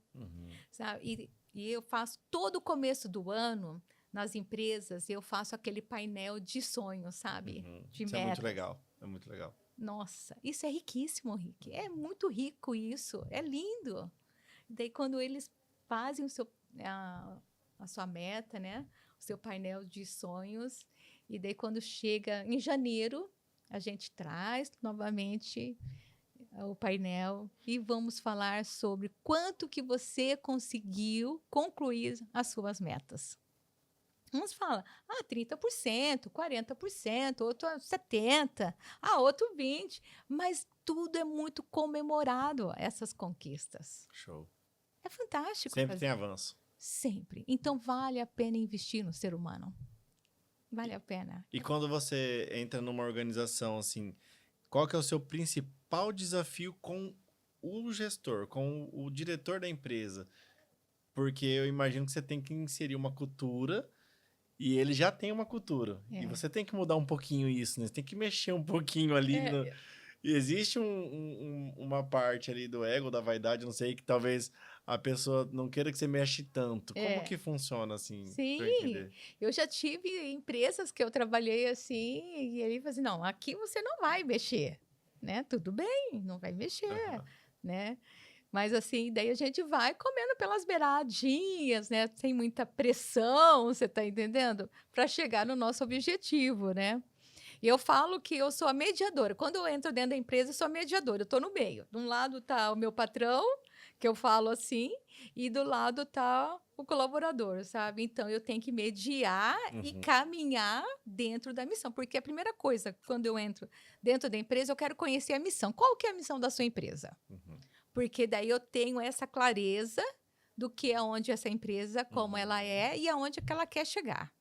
sabe? E eu faço todo o começo do ano, nas empresas, eu faço aquele painel de sonhos, sabe? De Isso é muito metas. legal. É muito legal. Nossa, isso é riquíssimo, Rick. É muito rico isso. É lindo. Daí, quando eles fazem a sua meta, né? O seu painel de sonhos. E daí, quando chega em janeiro, a gente traz novamente o painel e vamos falar sobre quanto que você conseguiu concluir as suas metas. Uns falam, 30%, 40%, outro 70%, outro 20%, mas tudo é muito comemorado, essas conquistas. Show. É fantástico. Sempre tem avanço. Sempre. Então, vale a pena investir no ser humano. Vale a pena. E quando você entra numa organização, assim, qual que é o seu principal desafio com o gestor, com o diretor da empresa? Porque eu imagino que você tem que inserir uma cultura e ele já tem uma cultura. E você tem que mudar um pouquinho isso, né? Você tem que mexer um pouquinho ali. E existe uma parte ali do ego, da vaidade, não sei, que talvez a pessoa não queira que você mexe tanto. Como que funciona, assim? Sim, pra eu entender? eu já tive empresas que eu trabalhei assim, e ele falou assim, não, aqui você não vai mexer, né? Tudo bem, não vai mexer, né? Mas assim, daí a gente vai comendo pelas beiradinhas, né? Sem muita pressão, você tá entendendo? Para chegar no nosso objetivo, né? E eu falo que eu sou a mediadora. Quando eu entro dentro da empresa, eu sou a mediadora. Eu estou no meio. De um lado está o meu patrão, que eu falo assim, e do lado está o colaborador, sabe? Então, eu tenho que mediar e caminhar dentro da missão. Porque a primeira coisa, quando eu entro dentro da empresa, eu quero conhecer a missão. Qual que é a missão da sua empresa? Porque daí eu tenho essa clareza do que é onde essa empresa, como ela é e aonde que ela quer chegar,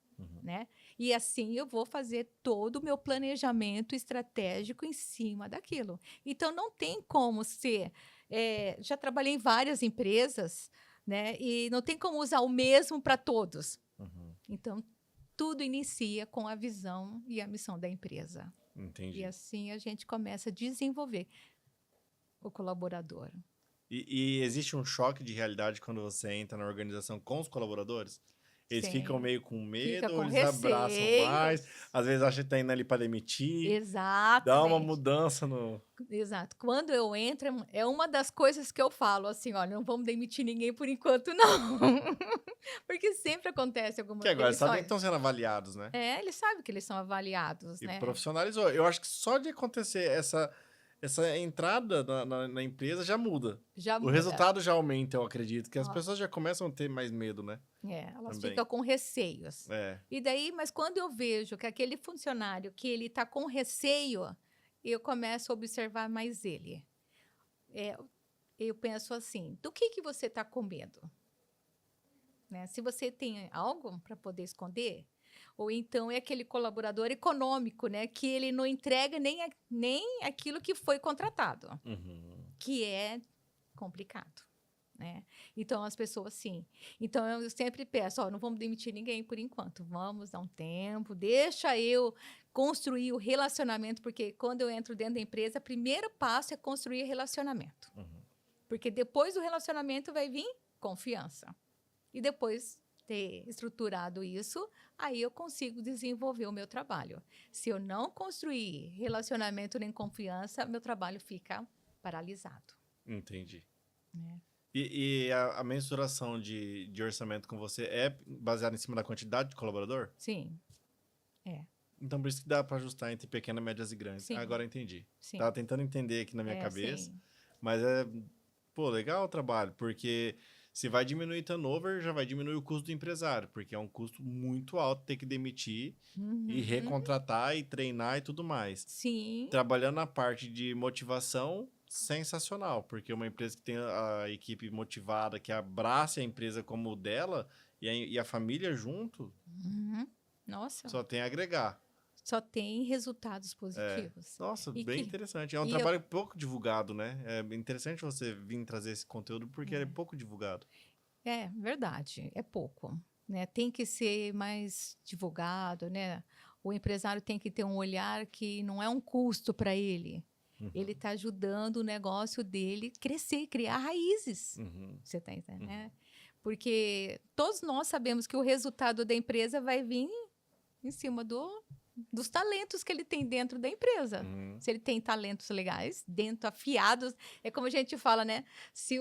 né? E assim eu vou fazer todo o meu planejamento estratégico em cima daquilo. Então, não tem como ser... já trabalhei em várias empresas, né? E não tem como usar o mesmo para todos. Então, tudo inicia com a visão e a missão da empresa. Entendi. E assim a gente começa a desenvolver o colaborador. E existe um choque de realidade quando você entra na organização com os colaboradores? Eles Sim. ficam meio com medo, Com ou eles receio. abraçam mais, às vezes acham que tá indo ali para demitir. Exatamente. Dá uma mudança no... Exato. Quando eu entro, é uma das coisas que eu falo, assim, olha, não vamos demitir ninguém por enquanto, não. Porque sempre acontece alguma coisa. Que agora sabem que estão sendo avaliados, né? Eles sabem que eles são avaliados, E né? profissionalizou. Eu acho que só de acontecer essa entrada na empresa já muda. Já O muda. resultado já aumenta, eu acredito. Que as pessoas já começam a ter mais medo, né? Elas Também. ficam com receios. E daí, mas quando eu vejo que aquele funcionário que ele está com receio, eu começo a observar mais ele. Eu penso assim, do que você está com medo? Né? Se você tem algo para poder esconder, ou então é aquele colaborador econômico, né, que ele não entrega nem aquilo que foi contratado, que é complicado. Né? Então, as pessoas, sim. Então, eu sempre peço, não vamos demitir ninguém por enquanto, vamos dar um tempo, deixa eu construir o relacionamento, porque quando eu entro dentro da empresa, o primeiro passo é construir relacionamento. Porque depois do relacionamento vai vir confiança. E depois ter estruturado isso, aí eu consigo desenvolver o meu trabalho. Se eu não construir relacionamento nem confiança, meu trabalho fica paralisado. Entendi. E a mensuração de orçamento com você é baseada em cima da quantidade de colaborador? Sim. Então, por isso que dá para ajustar entre pequenas, médias e grandes. Sim. Agora eu entendi. Sim. Tava tentando entender aqui na minha cabeça. Sim. Mas legal o trabalho, porque se vai diminuir turnover, já vai diminuir o custo do empresário, porque é um custo muito alto ter que demitir e recontratar e treinar e tudo mais. Sim. Trabalhando na parte de motivação, sensacional, porque uma empresa que tem a equipe motivada, que abrace a empresa como o dela e a família junto, Nossa. só tem a agregar. Só tem resultados positivos. Nossa, bem interessante. É um trabalho pouco divulgado, né? É interessante você vir trazer esse conteúdo porque ele é pouco divulgado. É verdade, é pouco. Né? Tem que ser mais divulgado, né? O empresário tem que ter um olhar que não é um custo para ele. Ele está ajudando o negócio dele crescer, criar raízes. Você está entendendo? Né? Porque todos nós sabemos que o resultado da empresa vai vir em cima dos talentos que ele tem dentro da empresa. Se ele tem talentos legais, dentro, afiados, é como a gente fala, né? Se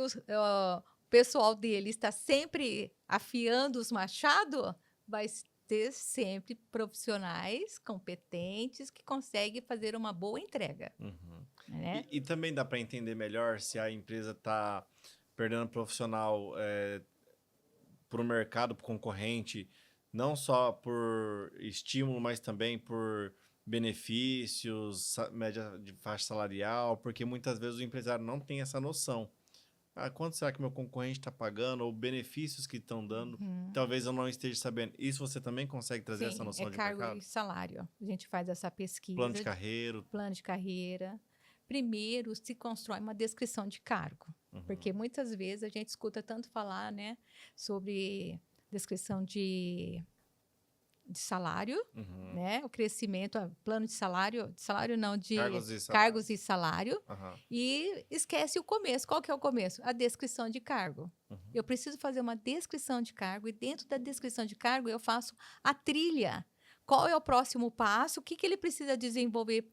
pessoal dele está sempre afiando os machados, vai ter sempre profissionais competentes que conseguem fazer uma boa entrega, Uhum. né? E também dá para entender melhor se a empresa está perdendo profissional para o mercado, para o concorrente, não só por estímulo, mas também por benefícios, média de faixa salarial, porque muitas vezes o empresário não tem essa noção. Ah, quanto será que meu concorrente está pagando, ou benefícios que estão dando? Uhum. Talvez eu não esteja sabendo. Isso você também consegue trazer essa Sim, é noção de cargo mercado? e salário. A gente faz essa Plano de pesquisa, carreira. plano de carreira. Primeiro se constrói uma descrição de cargo, porque Uhum. muitas vezes a gente escuta tanto falar, né, sobre descrição de salário, Uhum. né, o crescimento, plano de salário não, de Cargos e salários. cargos e salário, Aham. e esquece o começo. Qual que é o começo? A descrição de cargo. Uhum. Eu preciso fazer uma descrição de cargo e dentro da descrição de cargo eu faço a trilha. Qual é o próximo passo? O que ele precisa desenvolver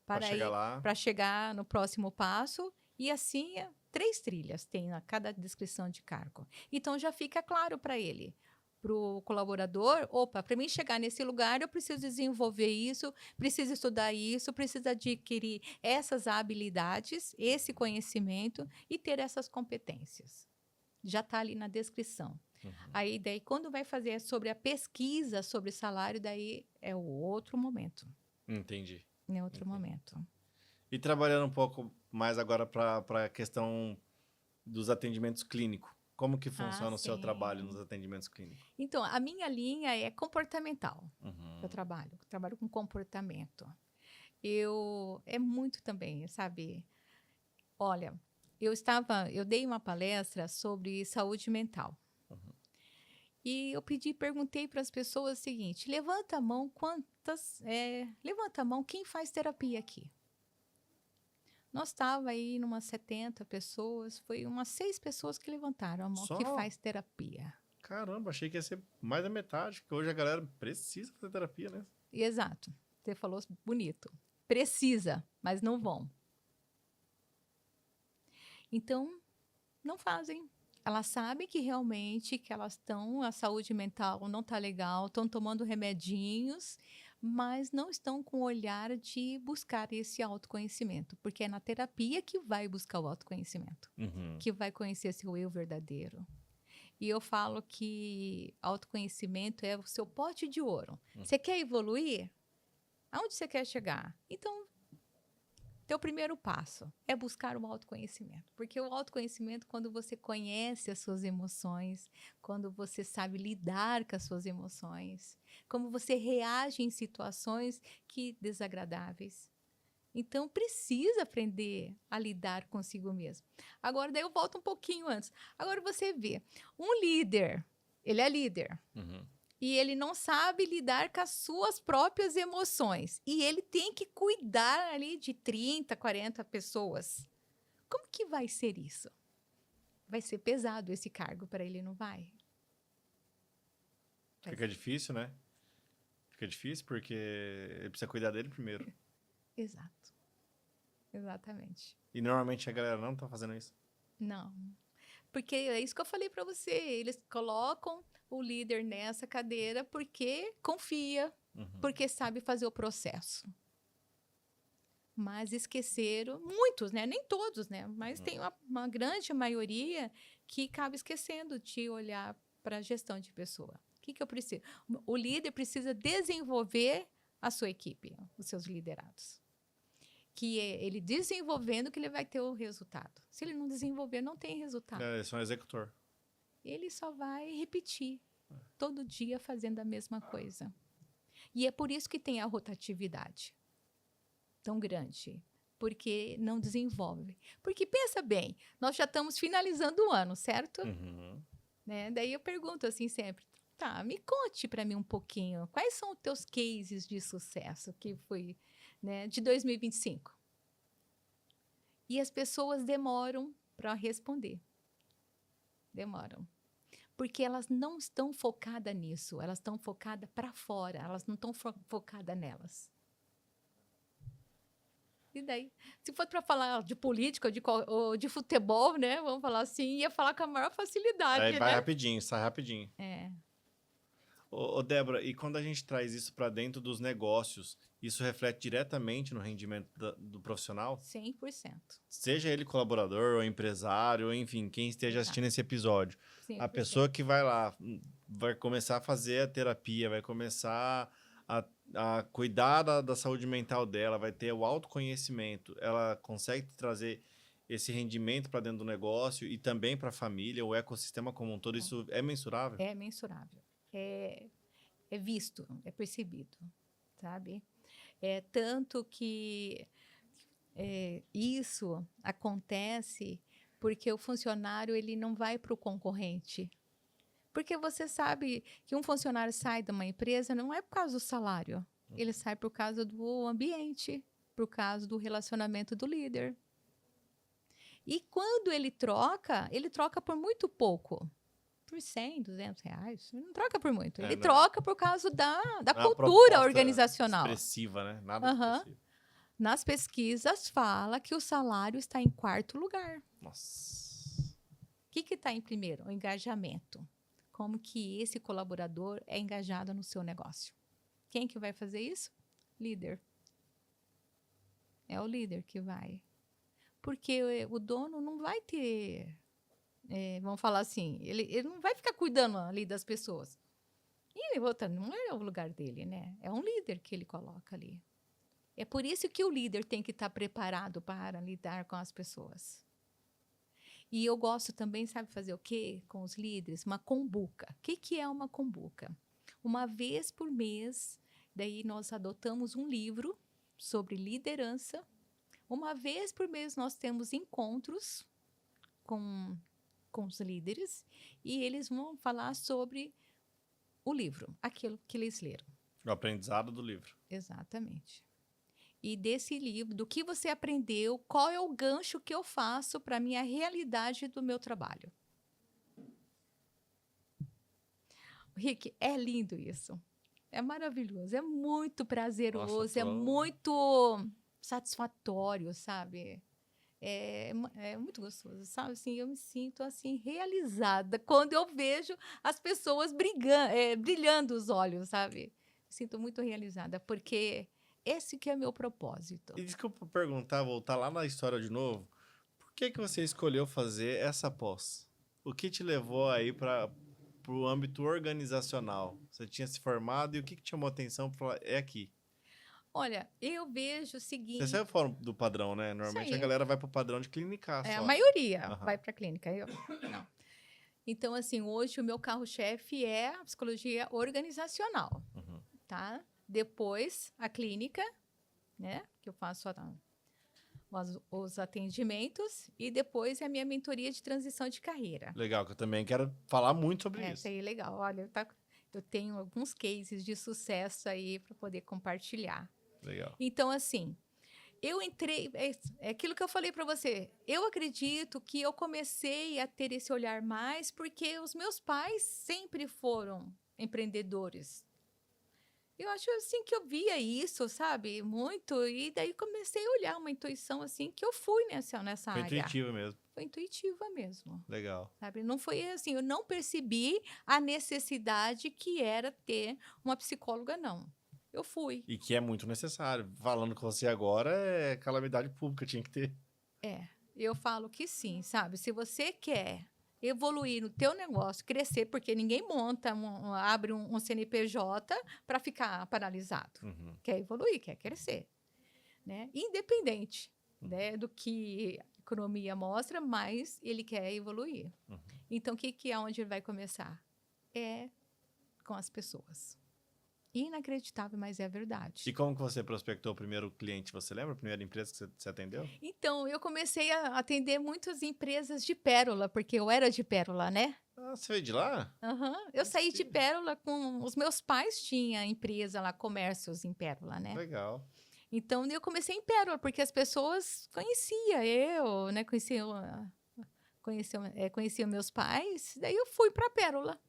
Para chegar ir lá. para chegar no próximo passo? E assim, 3 trilhas tem a cada descrição de cargo. Então já fica claro para ele, para o colaborador, opa, para mim chegar nesse lugar eu preciso desenvolver isso, preciso estudar isso, preciso adquirir essas habilidades, esse conhecimento e ter essas competências. Já está ali na descrição. Uhum. Aí, daí, quando vai fazer sobre a pesquisa sobre salário, daí é o outro momento. Entendi. É outro Entendi. momento. E trabalhando um pouco mais agora para a questão dos atendimentos clínicos. Como que funciona o seu sim. trabalho nos atendimentos clínicos? Então, a minha linha é comportamental. Uhum. Eu trabalho com comportamento. É muito também, sabe? Olha, eu dei uma palestra sobre saúde mental. Uhum. E eu perguntei para as pessoas o seguinte: levanta a mão levanta a mão quem faz terapia aqui. Nós estava aí umas 70 pessoas, foi umas 6 pessoas que levantaram a mão Só? que faz terapia. Caramba, achei que ia ser mais da metade, porque hoje a galera precisa fazer terapia, né? Exato. Você falou bonito. Precisa, mas não vão. Então, não fazem. Elas sabem que realmente que elas estão, a saúde mental não está legal, estão tomando remedinhos, mas não estão com o olhar de buscar esse autoconhecimento, porque é na terapia que vai buscar o autoconhecimento, Uhum. que vai conhecer seu eu verdadeiro. E eu falo que autoconhecimento é o seu pote de ouro. Você quer evoluir? Aonde você quer chegar? Então, teu primeiro passo é buscar o autoconhecimento. Porque o autoconhecimento, quando você conhece as suas emoções, quando você sabe lidar com as suas emoções, como você reage em situações desagradáveis. Então, precisa aprender a lidar consigo mesmo. Agora, daí eu volto um pouquinho antes. Agora, você vê, um líder, ele é líder. Uhum. E ele não sabe lidar com as suas próprias emoções. E ele tem que cuidar ali de 30, 40 pessoas. Como que vai ser isso? Vai ser pesado esse cargo para ele, não vai? Fica difícil, né? Fica difícil porque ele precisa cuidar dele primeiro. Exato. Exatamente. E normalmente a galera não tá fazendo isso. Não. Porque é isso que eu falei para você. Eles colocam o líder nessa cadeira porque confia, porque sabe fazer o processo. Mas esqueceram, muitos, né? Nem todos, né? Mas tem uma grande maioria que acaba esquecendo de olhar para a gestão de pessoa. O que eu preciso? O líder precisa desenvolver a sua equipe, os seus liderados. Que é ele desenvolvendo que ele vai ter o resultado. Se ele não desenvolver, não tem resultado. É só um executor. Ele só vai repetir todo dia fazendo a mesma coisa. E é por isso que tem a rotatividade tão grande, porque não desenvolve. Porque pensa bem, nós já estamos finalizando o ano, certo? Uhum. Né? Daí eu pergunto assim sempre, tá, me conte para mim um pouquinho, quais são os teus cases de sucesso que foi, né, de 2025? E as pessoas demoram para responder. Demoram. Porque elas não estão focadas nisso, elas estão focadas para fora, elas não estão focadas nelas. E daí, se for para falar de política ou de futebol, né? Vamos falar assim, ia falar com a maior facilidade, Aí vai né? rapidinho, sai rapidinho. É, Ô, Débora, e quando a gente traz isso para dentro dos negócios, isso reflete diretamente no rendimento do profissional? 100%. Seja ele colaborador ou empresário, ou enfim, quem esteja Exato. assistindo esse episódio. A 100%. pessoa que vai lá, vai começar a fazer a terapia, vai começar a cuidar da saúde mental dela, vai ter o autoconhecimento, ela consegue trazer esse rendimento para dentro do negócio e também para a família, o ecossistema como um todo, isso é mensurável? É mensurável. É visto, é percebido, sabe? É tanto que isso acontece porque o funcionário ele não vai para o concorrente. Porque você sabe que um funcionário sai de uma empresa não é por causa do salário. Ele sai por causa do ambiente, por causa do relacionamento do líder. E quando ele troca por muito pouco. Por 100, 200 reais. Ele não troca por muito. Ele troca por causa da cultura organizacional. Expressiva, né? Nada expressivo. Nas pesquisas fala que o salário está em 4º lugar. Nossa. O que está em primeiro? O engajamento. Como que esse colaborador é engajado no seu negócio. Quem que vai fazer isso? Líder. É o líder que vai. Porque o dono não vai ter... vamos falar assim, ele não vai ficar cuidando ali das pessoas. E outra, não é o lugar dele, né? É um líder que ele coloca ali. É por isso que o líder tem que estar preparado para lidar com as pessoas. E eu gosto também, sabe fazer o quê? Com os líderes? Uma cumbuca. O que é uma cumbuca? Uma vez por mês, daí nós adotamos um livro sobre liderança. Uma vez por mês nós temos encontros com os líderes e eles vão falar sobre o livro, aquilo que eles leram. O aprendizado do livro. Exatamente. E desse livro, do que você aprendeu, qual é o gancho que eu faço para a minha realidade do meu trabalho. Rick, é lindo isso. É maravilhoso, é muito prazeroso, Nossa, é muito satisfatório, sabe? É muito gostoso, sabe? Assim, eu me sinto assim realizada quando eu vejo as pessoas brilhando os olhos, sabe? Me sinto muito realizada, porque esse que é meu propósito. E desculpa perguntar, voltar lá na história de novo. Por que você escolheu fazer essa pós? O que te levou aí para o âmbito organizacional? Você tinha se formado e o que chamou a atenção para falar, é aqui? Olha, eu vejo o seguinte... Você saiu fora do padrão, né? Normalmente a galera vai para o padrão de clínica só. A maioria vai para a clínica. Não. Então, assim, hoje o meu carro-chefe é a psicologia organizacional, tá? Depois, a clínica, né? Que eu faço os atendimentos. E depois é a minha mentoria de transição de carreira. Legal, que eu também quero falar muito sobre isso. Isso aí, legal. Olha, eu tenho alguns cases de sucesso aí para poder compartilhar. Legal. Então, assim, eu entrei... É aquilo que eu falei para você. Eu acredito que eu comecei a ter esse olhar mais porque os meus pais sempre foram empreendedores. Eu acho assim que eu via isso, sabe? Muito. E daí comecei a olhar uma intuição assim que eu fui nessa área. Foi intuitiva mesmo. Foi intuitiva mesmo. Legal. Sabe? Não foi assim, eu não percebi a necessidade que era ter uma psicóloga, não. Eu fui. E que é muito necessário. Falando com você agora, é calamidade pública, tinha que ter. Eu falo que sim, sabe? Se você quer evoluir no teu negócio, crescer, porque ninguém abre um CNPJ para ficar paralisado. Quer evoluir, quer crescer. Né? Independente né, do que a economia mostra, mas ele quer evoluir. Então, o que é onde ele vai começar? É com as pessoas. Inacreditável, mas é verdade. E como que você prospectou o primeiro cliente? Você lembra a primeira empresa que você atendeu? Então, eu comecei a atender muitas empresas de Pérola, porque eu era de Pérola, né? Ah, você veio de lá? Eu saí de Pérola com... Os meus pais tinham empresa lá, comércios em Pérola, né? Legal. Então, eu comecei em Pérola, porque as pessoas conheciam eu, né? Conheciam meus pais. Daí, eu fui para Pérola.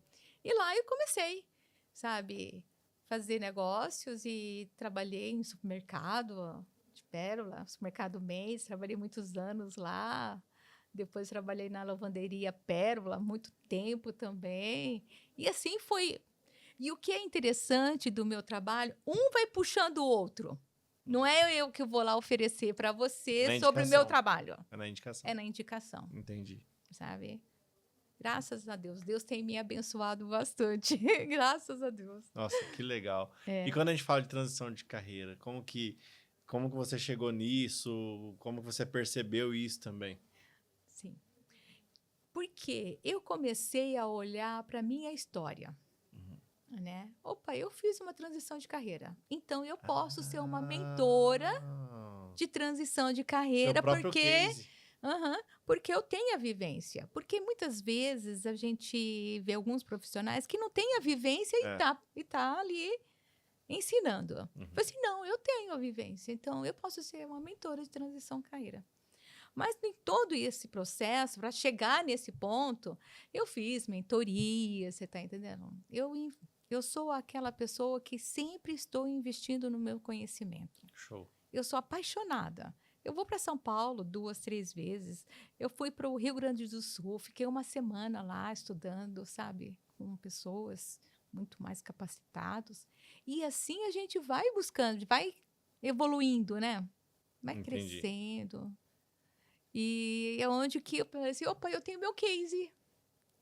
E lá eu comecei, sabe... fazer negócios e trabalhei em supermercado, Pérola, supermercado Mês, trabalhei muitos anos lá. Depois trabalhei na lavanderia Pérola, muito tempo também. E assim foi. E o que é interessante do meu trabalho, um vai puxando o outro. Não é eu que vou lá oferecer para você Na sobre o meu indicação. trabalho. É na indicação. É na indicação, Entendi. sabe? Graças a Deus. Deus tem me abençoado bastante. Graças a Deus. Nossa, que legal. É. E quando a gente fala de transição de carreira, como que você chegou nisso? Como que você percebeu isso também? Sim. Porque eu comecei a olhar para minha história, né? Opa, eu fiz uma transição de carreira. Então eu posso ser uma mentora Ah, de transição de seu carreira próprio case. Aham, porque eu tenho a vivência. Porque muitas vezes a gente vê alguns profissionais que não têm a vivência É. e tá ali ensinando. Uhum. Falei assim, não, eu tenho a vivência, então eu posso ser uma mentora de transição de carreira. Mas em todo esse processo, para chegar nesse ponto, eu fiz mentoria, você está entendendo? Eu sou aquela pessoa que sempre estou investindo no meu conhecimento. Show. Eu sou apaixonada. Eu vou para São Paulo 2, 3 vezes. Eu fui para o Rio Grande do Sul, fiquei uma semana lá estudando, sabe, com pessoas muito mais capacitados. E assim a gente vai buscando, vai evoluindo, né? Vai Entendi. crescendo. E é onde que eu pensei, opa, eu tenho meu case.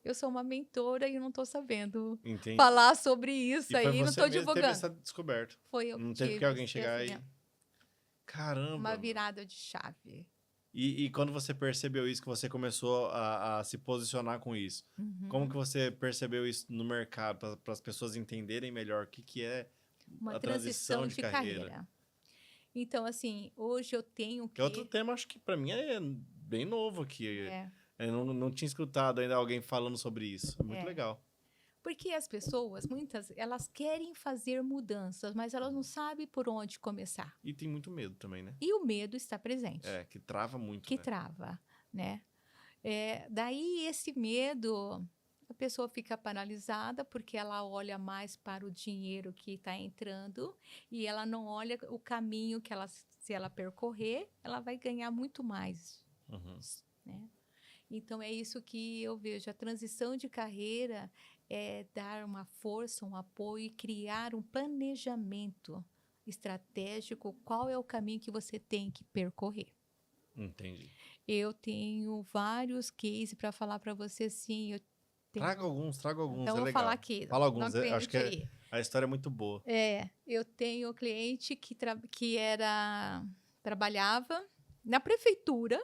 Eu sou uma mentora e eu não estou sabendo Entendi. falar sobre isso E foi aí, não você estou mesmo que teve divulgando. essa descoberta. Foi eu Não que teve que tive alguém chegar aí. Caramba, uma meu. virada de chave. E quando você percebeu isso, que você começou a se posicionar com isso, como que você percebeu isso no mercado, para as pessoas entenderem melhor o que é Uma a transição transição de de carreira? carreira. Então, assim, hoje eu tenho Que é outro que... tema, acho que para mim é bem novo aqui. É, Eu não tinha escutado ainda alguém falando sobre isso. Muito é. legal. Porque as pessoas, muitas, elas querem fazer mudanças, mas elas não sabem por onde começar. E tem muito medo também, né? E o medo está presente, É, que trava muito, que né? trava, né? Daí esse medo, a pessoa fica paralisada porque ela olha mais para o dinheiro que está entrando e ela não olha o caminho que ela, se ela percorrer, ela vai ganhar muito mais, Uhum. né? Então é isso que eu vejo. A transição de carreira é dar uma força, um apoio e criar um planejamento estratégico. Qual é o caminho que você tem que percorrer? Entendi. Eu tenho vários cases para falar para você, sim. Eu Traga tenho. alguns, Então, é eu vou falar legal. aqui, Fala de um alguns, acho que cliente aí. a história é muito boa. Eu tenho um cliente que trabalhava na prefeitura,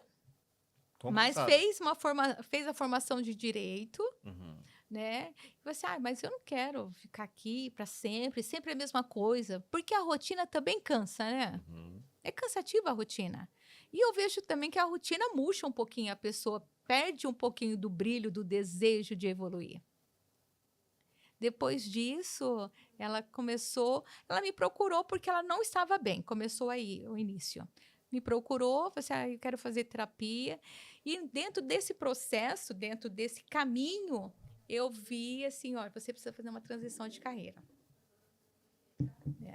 mas Complicado. fez a formação de direito, Uhum. né? E você, mas eu não quero ficar aqui para sempre, sempre a mesma coisa, porque a rotina também cansa, né? Uhum. É cansativa a rotina. E eu vejo também que a rotina murcha um pouquinho a pessoa, perde um pouquinho do brilho, do desejo de evoluir. Depois disso, ela me procurou porque ela não estava bem, começou aí o início. Me procurou, falou assim, eu quero fazer terapia. E dentro desse processo, dentro desse caminho, eu vi assim, olha, você precisa fazer uma transição de carreira.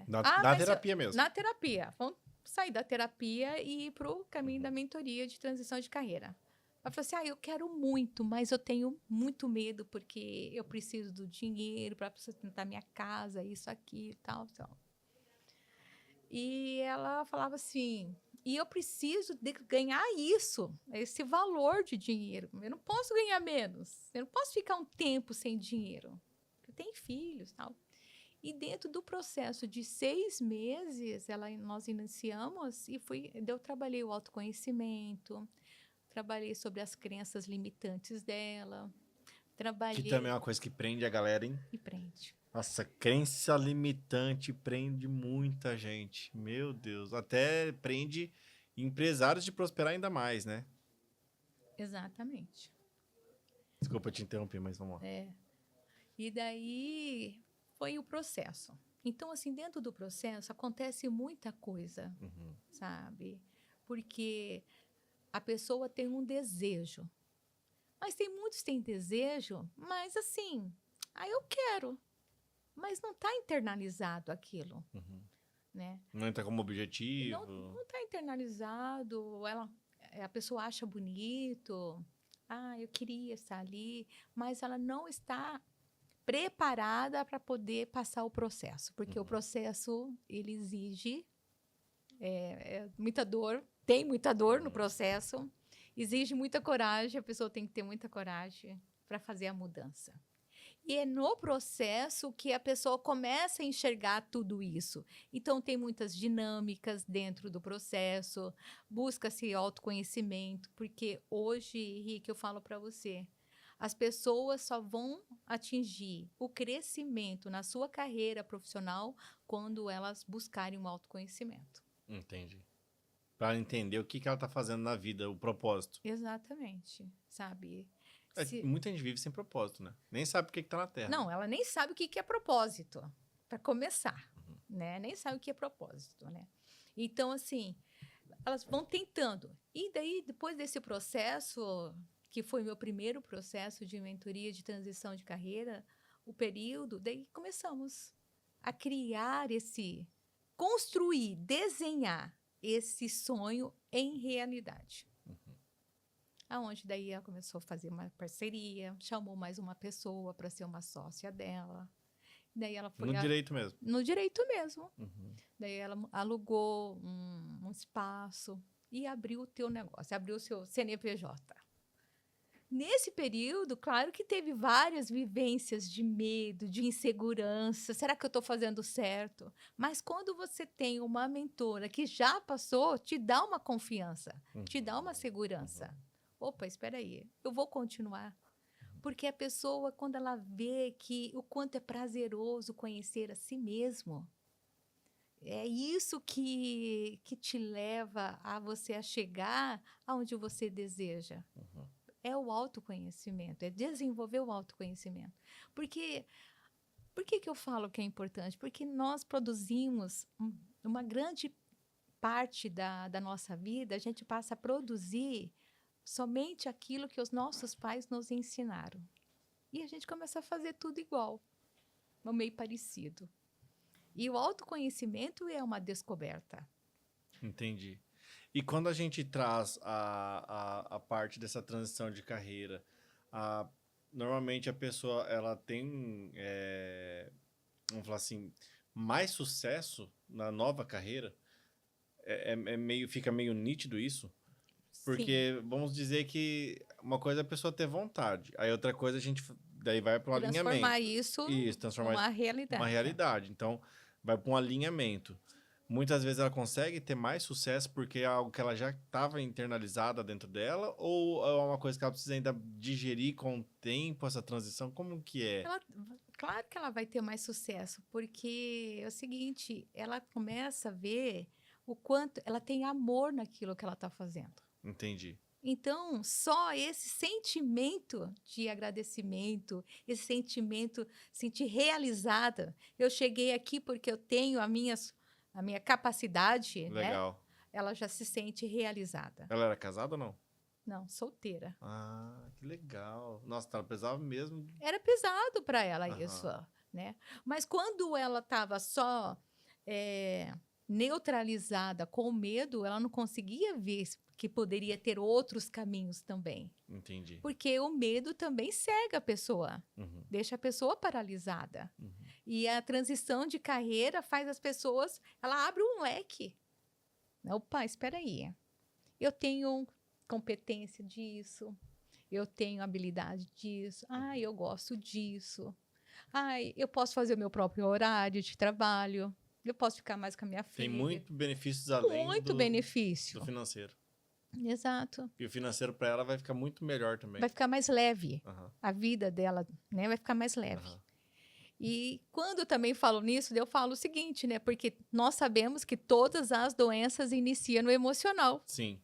Na terapia mesmo. Na terapia. Vamos sair da terapia e ir para o caminho da mentoria de transição de carreira. Ela falou assim, eu quero muito, mas eu tenho muito medo porque eu preciso do dinheiro para sustentar minha casa, isso aqui e tal, tal. E ela falava assim, e eu preciso ganhar isso, esse valor de dinheiro. Eu não posso ganhar menos. Eu não posso ficar um tempo sem dinheiro. Eu tenho filhos, tal. E dentro do processo de 6 meses, nós iniciamos e eu trabalhei o autoconhecimento, trabalhei sobre as crenças limitantes dela, Que também é uma coisa que prende a galera, hein? E prende. Nossa, crença limitante prende muita gente. Meu Deus. Até prende empresários de prosperar ainda mais, né? Exatamente. Desculpa te interromper, mas vamos lá. E daí foi o processo. Então, assim, dentro do processo acontece muita coisa, sabe? Porque a pessoa tem um desejo. Mas tem muitos que têm desejo, mas assim, eu quero. Mas não está internalizado aquilo. né? Não entra como objetivo. Não está internalizado, a pessoa acha bonito, eu queria estar ali, mas ela não está preparada para poder passar o processo, porque o processo, ele exige muita dor, tem muita dor no processo, exige muita coragem, a pessoa tem que ter muita coragem para fazer a mudança. E é no processo que a pessoa começa a enxergar tudo isso. Então, tem muitas dinâmicas dentro do processo, busca-se autoconhecimento, porque hoje, Henrique, eu falo para você, as pessoas só vão atingir o crescimento na sua carreira profissional quando elas buscarem um autoconhecimento. Entendi. Para entender o que ela está fazendo na vida, o propósito. Exatamente, sabe? Muita gente vive sem propósito, né? Nem sabe o que está na Terra. Não, ela nem sabe o que é propósito, para começar, né? Nem sabe o que é propósito, né? Então, assim, elas vão tentando. E daí, depois desse processo, que foi meu primeiro processo de mentoria de transição de carreira, o período, daí começamos a criar construir, desenhar esse sonho em realidade. Aonde daí ela começou a fazer uma parceria, chamou mais uma pessoa para ser uma sócia dela. Daí ela foi... No direito mesmo? No direito mesmo. Daí ela alugou um espaço e abriu o teu negócio, abriu o seu CNPJ. Nesse período, claro que teve várias vivências de medo, de insegurança. Será que eu estou fazendo certo? Mas quando você tem uma mentora que já passou, te dá uma confiança, te dá uma segurança. Opa, espera aí, eu vou continuar. Porque a pessoa, quando ela vê o quanto é prazeroso conhecer a si mesmo, é isso que te leva a você a chegar aonde você deseja. É o autoconhecimento, é desenvolver o autoconhecimento. Por que eu falo que é importante? Porque nós produzimos uma grande parte da nossa vida, a gente passa a produzir somente aquilo que os nossos pais nos ensinaram. E a gente começa a fazer tudo igual, meio parecido. E o autoconhecimento é uma descoberta. Entendi. E quando a gente traz a parte dessa transição de carreira, normalmente a pessoa ela tem, vamos falar assim, mais sucesso na nova carreira? Fica meio nítido isso? Porque Sim. vamos dizer que uma coisa é a pessoa ter vontade, aí outra coisa a gente daí vai para o alinhamento. Transformar Transformar uma realidade. uma realidade. Então, vai para um alinhamento. Muitas vezes ela consegue ter mais sucesso porque é algo que ela já estava internalizada dentro dela, ou é uma coisa que ela precisa ainda digerir com o tempo, essa transição? Como que é? Claro que ela vai ter mais sucesso, porque é o seguinte, ela começa a ver o quanto ela tem amor naquilo que ela está fazendo. Entendi. Então, só esse sentimento de agradecimento, esse sentimento de sentir realizada. Eu cheguei aqui porque eu tenho a minha capacidade, Legal. né? Ela já se sente realizada. Ela era casada ou não? Não, solteira. Ah, que legal. Nossa, ela precisava mesmo. Era pesado para ela isso, né? Mas quando ela estava só neutralizada com o medo, ela não conseguia ver que poderia ter outros caminhos também. Entendi. Porque o medo também cega a pessoa, deixa a pessoa paralisada. E a transição de carreira faz as pessoas, ela abre um leque. Opa, espera aí. Eu tenho competência disso, eu tenho habilidade disso, eu gosto disso. Eu posso fazer o meu próprio horário de trabalho, eu posso ficar mais com a minha filha. Tem muitos benefícios além benefício do financeiro. Exato. E o financeiro para ela vai ficar muito melhor também. Vai ficar mais leve. A vida dela, né, vai ficar mais leve. E quando eu também falo nisso, eu falo o seguinte, né? Porque nós sabemos que todas as doenças iniciam no emocional. Sim.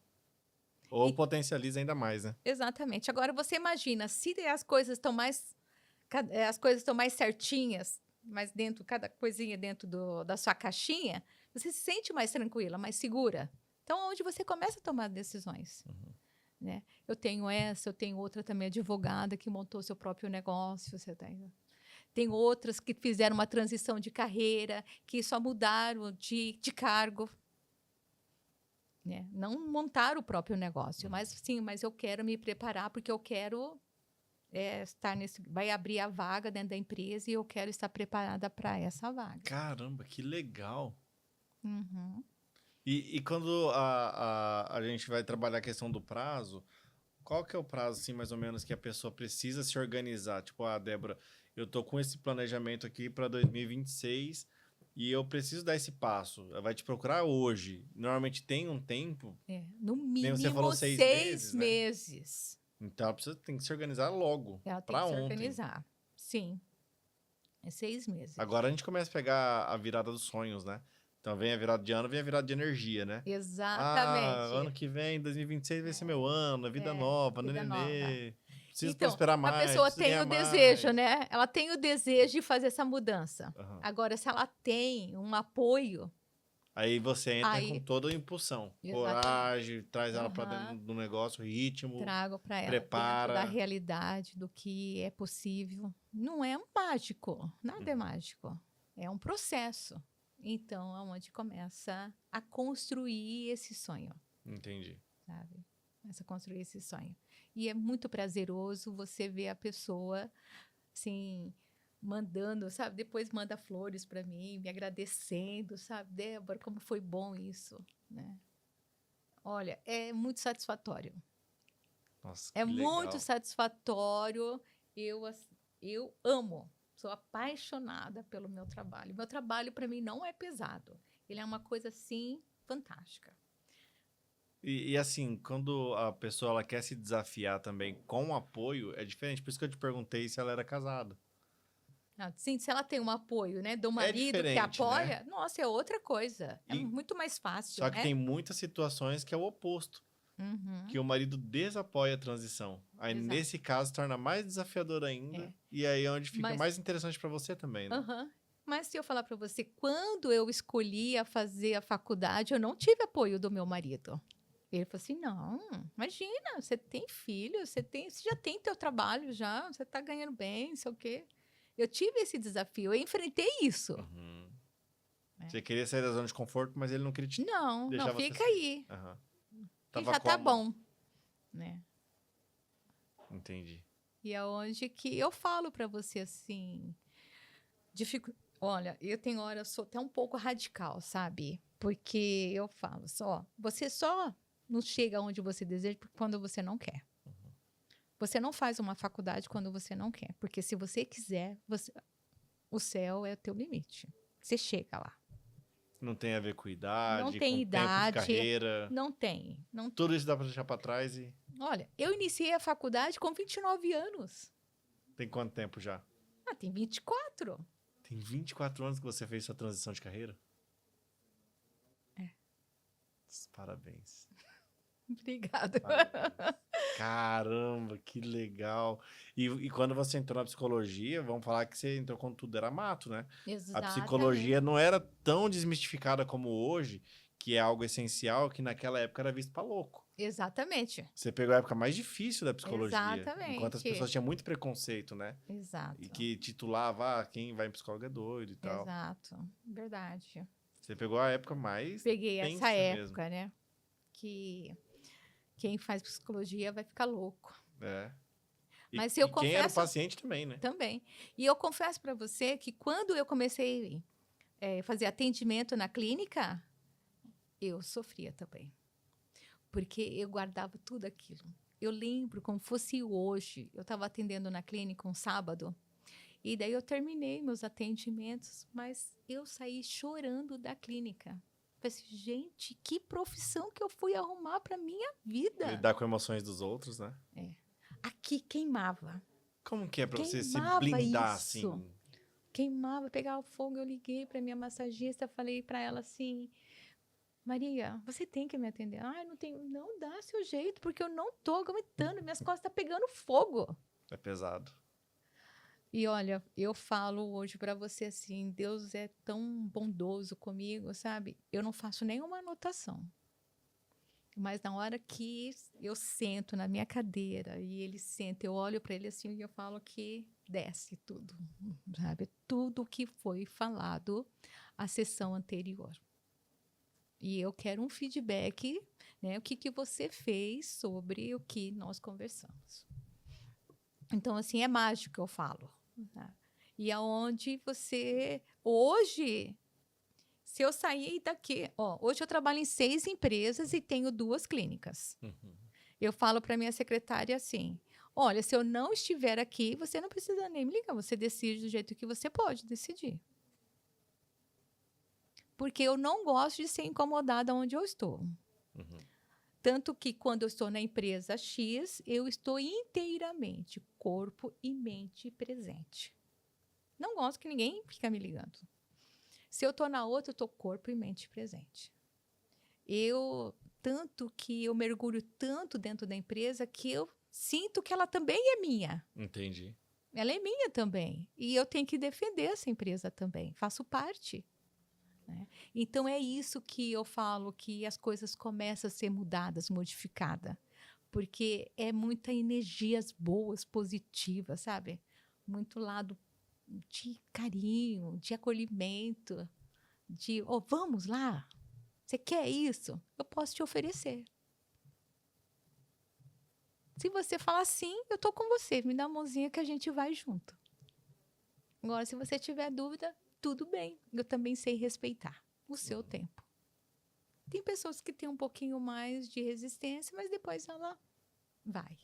Ou potencializa ainda mais, né? Exatamente. Agora você imagina, se as coisas estão mais certinhas, mas cada coisinha dentro da sua caixinha, você se sente mais tranquila, mais segura. Então, onde você começa a tomar decisões. Né? Eu tenho outra também advogada que montou seu próprio negócio. Tem outras que fizeram uma transição de carreira, que só mudaram de cargo, né? Não montaram o próprio negócio, mas sim, mas eu quero me preparar porque eu quero estar vai abrir a vaga dentro da empresa e eu quero estar preparada para essa vaga. Caramba, que legal. Uhum. E quando a gente vai trabalhar a questão do prazo, qual que é o prazo, assim, mais ou menos, que a pessoa precisa se organizar? Tipo, Débora, eu tô com esse planejamento aqui para 2026 e eu preciso dar esse passo. Ela vai te procurar hoje. Normalmente tem um tempo, No nem você falou mínimo 6 meses, né? meses. Então ela tem que se organizar logo, Ela tem para que se ontem. organizar. Sim. É 6 meses. Agora a gente começa a pegar a virada dos sonhos, né? Então vem a virada de ano, vem a virada de energia, né? Exatamente. Ano que vem, 2026 vai ser meu ano, vida nova, vida nova. nenê. Preciso Então, prosperar a mais, pessoa preciso tem ganhar o desejo, mais. né? Ela tem o desejo de fazer essa mudança. Aham. Agora, se ela tem um apoio, Aí você entra com aí toda a impulsão, Exatamente. coragem, traz ela para Aham. dentro do negócio, ritmo, trago para ela dentro da prepara. realidade do que é possível. Não é um mágico, nada é Uhum. mágico. É um processo. Então, é onde começa a construir esse sonho, Entendi. sabe? Começa a construir esse sonho. E é muito prazeroso você ver a pessoa, assim, mandando, sabe? Depois manda flores para mim, me agradecendo, sabe? Débora, como foi bom isso, né? Olha, é muito satisfatório. Nossa, É que muito legal. satisfatório. Eu amo, sou apaixonada pelo meu trabalho. Meu trabalho, para mim, não é pesado. Ele é uma coisa, assim, fantástica. E assim, quando a pessoa ela quer se desafiar também com apoio, é diferente. Por isso que eu te perguntei se ela era casada. Sim, se ela tem um apoio, né, do É marido que diferente, né? apoia, nossa, é outra coisa. É E, muito mais fácil, só que né? tem muitas situações que é o oposto. Uhum, Que o marido desapoia a transição. Aí, exato. nesse caso, torna mais desafiador ainda. É. E aí é onde fica Mas, mais interessante para você também, né? mas se eu falar para você, quando eu escolhi a fazer a faculdade, eu não tive apoio do meu marido. Ele falou assim: não, imagina, você tem filho, você já tem teu trabalho já, você está ganhando bem, não sei o quê. Eu tive esse desafio, eu enfrentei isso. Uhum. É. Você queria sair da zona de conforto, mas ele não queria te Não, deixar você fica sair. aí. Aham. E Tava já tá cômodo. bom, né? Entendi. E é onde que eu falo para você assim, olha, eu tenho hora, eu sou até um pouco radical, sabe? Porque eu falo você só não chega onde você deseja quando você não quer. Você não faz uma faculdade quando você não quer, porque se você quiser, o céu é o teu limite. Você chega lá. Não tem a ver com Não idade, tem com tempo de idade, carreira. não tem. Tudo isso dá pra deixar pra trás e Olha, eu iniciei a faculdade com 29 anos. tem quanto tempo já? Tem 24. Tem 24 anos que você fez sua transição de carreira? É. Parabéns. Obrigada. Parabéns. Caramba, que legal. E quando você entrou na psicologia, vamos falar que você entrou quando tudo era mato, né? Exatamente. A psicologia não era tão desmistificada como hoje, que é algo essencial, que naquela época era visto pra louco. Exatamente. Você pegou a época mais difícil da psicologia. Exatamente. Enquanto as pessoas tinham muito preconceito, né? Exato. E que titulava, quem vai em psicólogo é doido e tal. Exato. Verdade. Você pegou a época mais Peguei tensa essa época, mesmo. né? Que quem faz psicologia vai ficar louco. É. Mas e eu quem era o confesso paciente também, né? também. E eu confesso para você que quando eu comecei a fazer atendimento na clínica, eu sofria também. Porque eu guardava tudo aquilo. Eu lembro como fosse hoje. Eu estava atendendo na clínica um sábado. E daí eu terminei meus atendimentos, mas eu saí chorando da clínica. Falei assim, gente, que profissão que eu fui arrumar para minha vida. Lidar com emoções dos outros, né? Aqui queimava. Como que é pra você se Queimava blindar isso. assim? Queimava, pegava fogo. Eu liguei para minha massagista, falei para ela assim: Maria, você tem que me atender. Não tenho. Não dá seu jeito, porque eu não tô aguentando. Minhas costas estão pegando fogo. É pesado. E olha, eu falo hoje para você assim: Deus é tão bondoso comigo, sabe? Eu não faço nenhuma anotação. Mas na hora que eu sento na minha cadeira e ele senta, eu olho para ele assim e eu falo que desce tudo, sabe? Tudo que foi falado a sessão anterior. E eu quero um feedback, né? O que você fez sobre o que nós conversamos. Então, assim, é mágico, eu falo. Tá? E aonde você... Hoje, se eu sair daqui... hoje eu trabalho em 6 empresas e tenho 2 clínicas. Eu falo para minha secretária assim, olha, se eu não estiver aqui, você não precisa nem me ligar, você decide do jeito que você pode decidir. Porque eu não gosto de ser incomodada onde eu estou. Tanto que quando eu estou na empresa X, eu estou inteiramente corpo e mente presente. Não gosto que ninguém fique me ligando. Se eu estou na outra, eu estou corpo e mente presente. Tanto que eu mergulho tanto dentro da empresa que eu sinto que ela também é minha. Entendi. Ela é minha também. E eu tenho que defender essa empresa também. Faço parte. Né? Então, é isso que eu falo, que as coisas começam a ser mudadas, modificadas. Porque é muita energias boas, positivas, sabe? Muito lado de carinho, de acolhimento, de, vamos lá, você quer isso? Eu posso te oferecer. Se você falar sim, eu estou com você, me dá a mãozinha que a gente vai junto. Agora, se você tiver dúvida, tudo bem, eu também sei respeitar o seu tempo. Tem pessoas que têm um pouquinho mais de resistência, mas depois ela vai.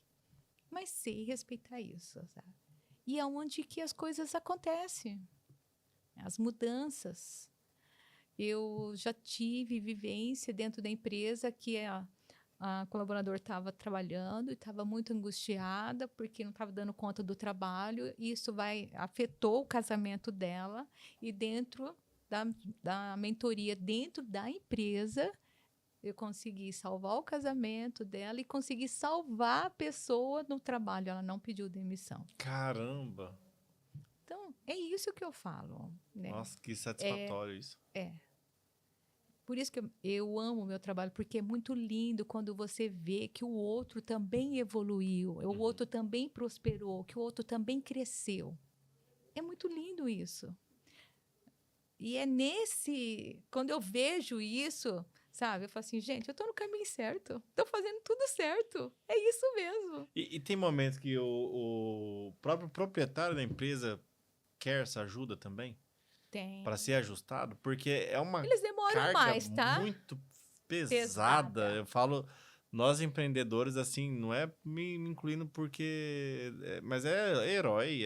Mas sei respeitar isso, sabe? E é onde que as coisas acontecem. As mudanças. Eu já tive vivência dentro da empresa que a colaboradora estava trabalhando e estava muito angustiada porque não estava dando conta do trabalho. E isso afetou o casamento dela. E dentro da mentoria, dentro da empresa, eu consegui salvar o casamento dela e consegui salvar a pessoa no trabalho. Ela não pediu demissão. Caramba! Então, é isso que eu falo. Né? Nossa, que satisfatório isso. Por isso que eu amo o meu trabalho, porque é muito lindo quando você vê que o outro também evoluiu, o outro também prosperou, que o outro também cresceu. É muito lindo isso. E quando eu vejo isso, sabe? Eu falo assim, gente, eu estou no caminho certo. Estou fazendo tudo certo. É isso mesmo. E tem momentos que o próprio proprietário da empresa quer essa ajuda também? Tem. Para ser ajustado? Porque é uma Eles demoram carga mais, tá? muito pesada. Eu falo, nós empreendedores, assim, não é me incluindo porque... mas é herói,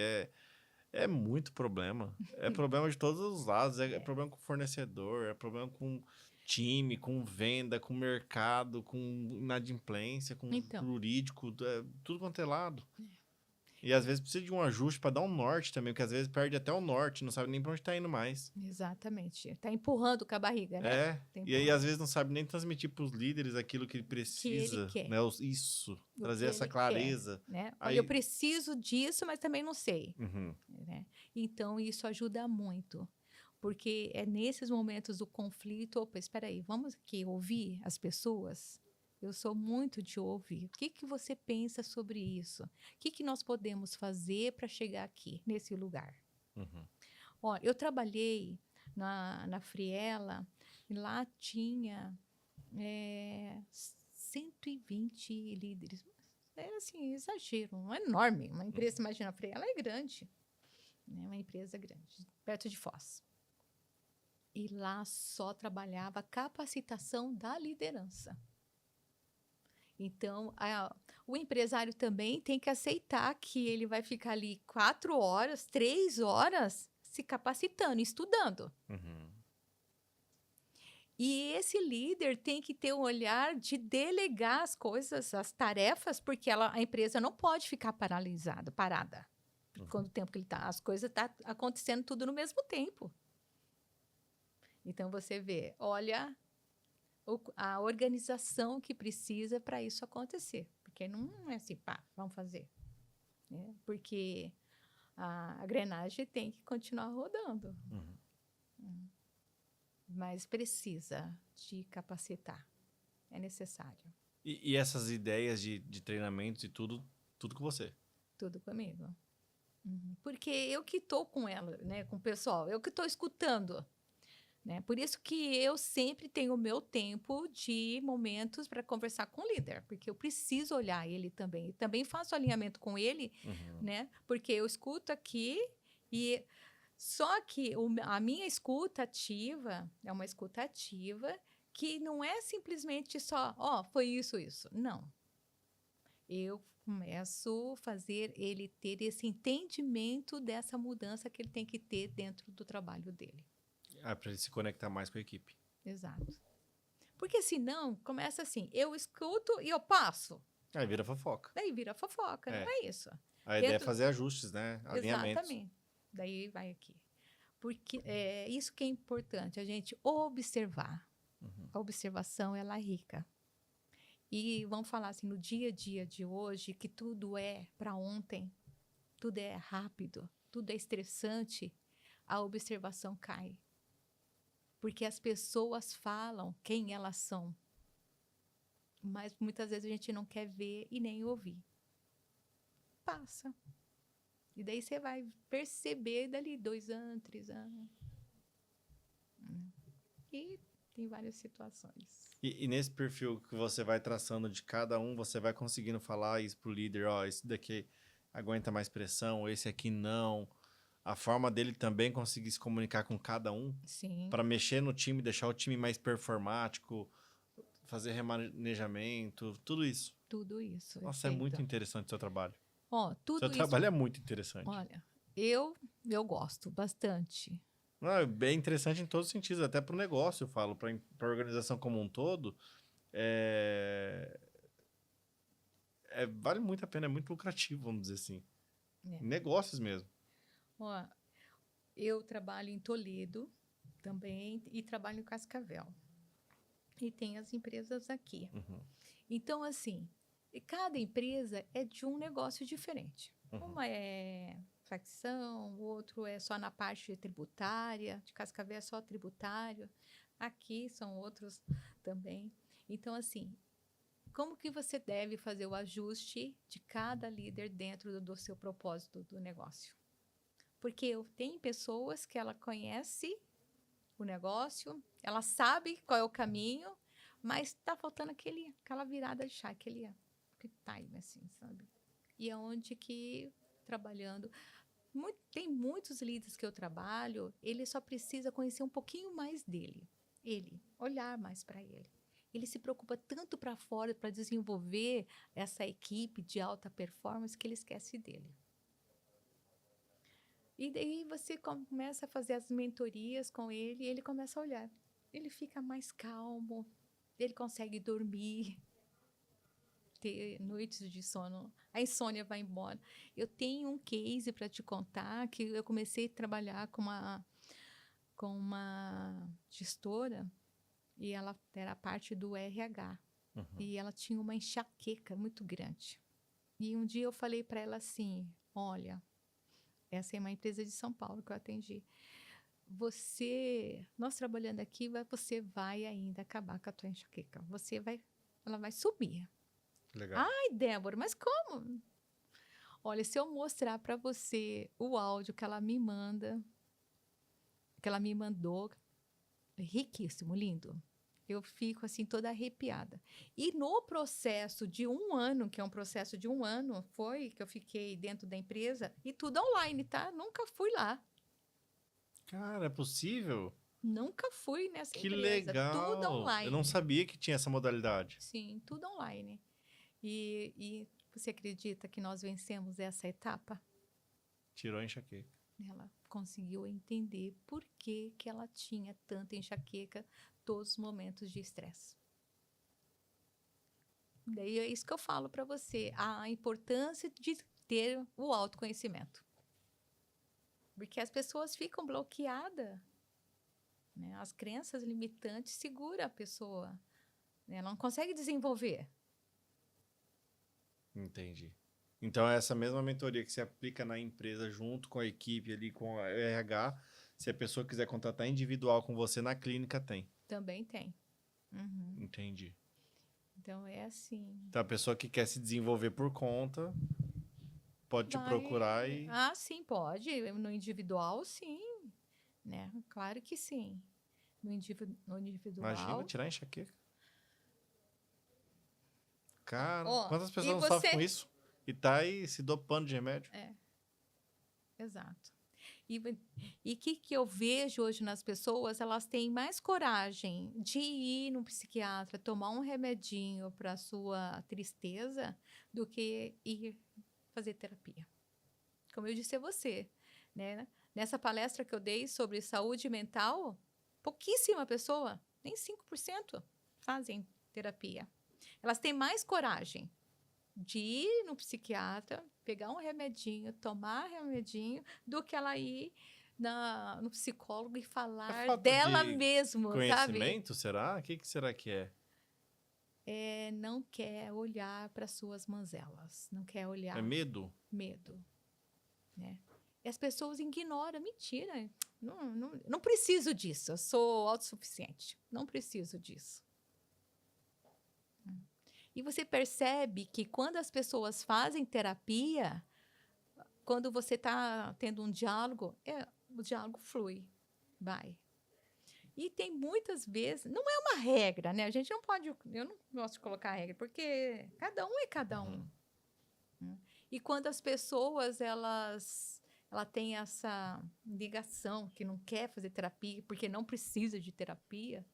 é muito problema. É problema de todos os lados. É problema com fornecedor, é problema com time, com venda, com mercado, com inadimplência, com jurídico, tudo quanto é lado. E às vezes precisa de um ajuste para dar um norte também, porque às vezes perde até o norte, não sabe nem para onde está indo mais. Exatamente. Está empurrando com a barriga, né? E aí às vezes não sabe nem transmitir para os líderes aquilo que ele precisa. Que ele quer. Né? Isso, trazer essa clareza. Quer, né? Aí... Olha, eu preciso disso, mas também não sei. Né? Então, isso ajuda muito. Porque é nesses momentos do conflito, opa, espera aí, vamos aqui ouvir as pessoas? Eu sou muito de ouvir. O que você pensa sobre isso? O que nós podemos fazer para chegar aqui, nesse lugar? Ó, eu trabalhei na Friela, e lá tinha 120 líderes. Era assim, exagero, enorme. Uma empresa, imagina, a Friela é grande. Né? Uma empresa grande, perto de Foz. E lá só trabalhava a capacitação da liderança. Então, o empresário também tem que aceitar que ele vai ficar ali 4 horas, 3 horas se capacitando, estudando. E esse líder tem que ter um olhar de delegar as coisas, as tarefas, porque a empresa não pode ficar parada. Quando o tempo que ele está, as coisas estão acontecendo tudo no mesmo tempo. Então, você vê, olha... a organização que precisa para isso acontecer. Porque não é assim, pá, vamos fazer. Né? Porque a engrenagem tem que continuar rodando. Mas precisa de capacitar. é necessário. E essas ideias de treinamentos e tudo com você. Tudo comigo. Porque eu que estou com ela, né, com o pessoal, eu que estou escutando. Né? Por isso que eu sempre tenho o meu tempo de momentos para conversar com o líder, porque eu preciso olhar ele também. E também faço alinhamento com ele, né? Porque eu escuto aqui e só que a minha escuta ativa é uma escuta ativa que não é simplesmente só, foi isso. Não. Eu começo a fazer ele ter esse entendimento dessa mudança que ele tem que ter dentro do trabalho dele. Para ele se conectar mais com a equipe. Exato. Porque senão, começa assim, eu escuto e eu passo. Aí vira fofoca. Daí vira fofoca, não é isso. A ideia é fazer ajustes, né? Alinhamentos. Exatamente. Daí vai aqui. Porque é isso que é importante, a gente observar. A observação, ela é rica. E vamos falar assim, no dia a dia de hoje, que tudo é para ontem, tudo é rápido, tudo é estressante, a observação cai. Porque as pessoas falam quem elas são. Mas muitas vezes a gente não quer ver e nem ouvir. Passa. E daí você vai perceber dali 2 anos, 3 anos. E tem várias situações. E nesse perfil que você vai traçando de cada um, você vai conseguindo falar isso pro líder, esse daqui aguenta mais pressão, esse aqui não. A forma dele também conseguir se comunicar com cada um. Sim. Para mexer no time, deixar o time mais performático, fazer remanejamento, tudo isso. Tudo isso. Nossa, é muito interessante o seu trabalho. Tudo seu isso. trabalho é muito interessante. Olha, eu gosto bastante. Não, é bem interessante em todos os sentidos, até para o negócio, eu falo, para a organização como um todo. Vale muito a pena, é muito lucrativo, vamos dizer assim. Negócios mesmo. Eu trabalho em Toledo também e trabalho em Cascavel. E tem as empresas aqui. Então, assim, cada empresa é de um negócio diferente. Uma é facção, o outro é só na parte tributária, de Cascavel é só tributário. Aqui são outros também. Então, assim, como que você deve fazer o ajuste de cada líder dentro do seu propósito do negócio? Porque tem pessoas que ela conhece o negócio, ela sabe qual é o caminho, mas está faltando aquela virada de chave, aquele time, assim, sabe? E é onde que, trabalhando... tem muitos líderes que eu trabalho, ele só precisa conhecer um pouquinho mais dele. Olhar mais para ele. Ele se preocupa tanto para fora, para desenvolver essa equipe de alta performance, que ele esquece dele. E daí você começa a fazer as mentorias com ele e ele começa a olhar. Ele fica mais calmo, ele consegue dormir, ter noites de sono. A insônia vai embora. Eu tenho um case para te contar que eu comecei a trabalhar com uma gestora e ela era parte do RH. E ela tinha uma enxaqueca muito grande. E um dia eu falei para ela assim, olha... Essa é uma empresa de São Paulo que eu atendi. Nós trabalhando aqui, você vai ainda acabar com a tua enxaqueca. Ela vai sumir. Legal. Ai, Débora, mas como? Olha, se eu mostrar para você o áudio que ela me mandou, riquíssimo, lindo. Eu fico assim toda arrepiada. E no processo de 1 ano, que é um processo de 1 ano, foi que eu fiquei dentro da empresa, e tudo online, tá? Nunca fui lá. Cara, é possível? Nunca fui nessa que empresa. Legal. Tudo online. Eu não sabia que tinha essa modalidade. Sim, tudo online. E você acredita que nós vencemos essa etapa? Tirou a enxaqueca. Ela conseguiu entender por que ela tinha tanta enxaqueca todos os momentos de estresse. Daí é isso que eu falo para você, a importância de ter o autoconhecimento. Porque as pessoas ficam bloqueadas, né? As crenças limitantes seguram a pessoa, né? Ela não consegue desenvolver. Entendi. Então, essa mesma mentoria que se aplica na empresa junto com a equipe ali, com a RH, se a pessoa quiser contratar individual com você na clínica, tem. Também tem. Entendi. Então, é assim. Então, a pessoa que quer se desenvolver por conta pode te procurar e... Ah, sim, pode. No individual, sim. Né? Claro que sim. No individual. Imagina tirar enxaqueca. Cara, Ó, quantas e pessoas não você- sofrem com isso? E tá aí se dopando de remédio. Exato. E o que eu vejo hoje nas pessoas, elas têm mais coragem de ir no psiquiatra, tomar um remedinho para sua tristeza, do que ir fazer terapia. Como eu disse a você, né? Nessa palestra que eu dei sobre saúde mental, pouquíssima pessoa, nem 5% fazem terapia. Elas têm mais coragem de ir no psiquiatra, pegar um remedinho, tomar remedinho, do que ela ir no psicólogo e falar falta dela de mesma, sabe? Conhecimento, será? O que será que é? Não quer olhar para suas mazelas, não quer olhar. É medo? Medo, né? E as pessoas ignoram, mentira, não preciso disso, eu sou autossuficiente, não preciso disso. E você percebe que quando as pessoas fazem terapia, quando você está tendo um diálogo, o diálogo flui, vai. E tem muitas vezes, não é uma regra, né? A gente não pode, eu não gosto de colocar regra, porque cada um é cada um. E quando as pessoas, ela tem essa ligação que não quer fazer terapia, porque não precisa de terapia,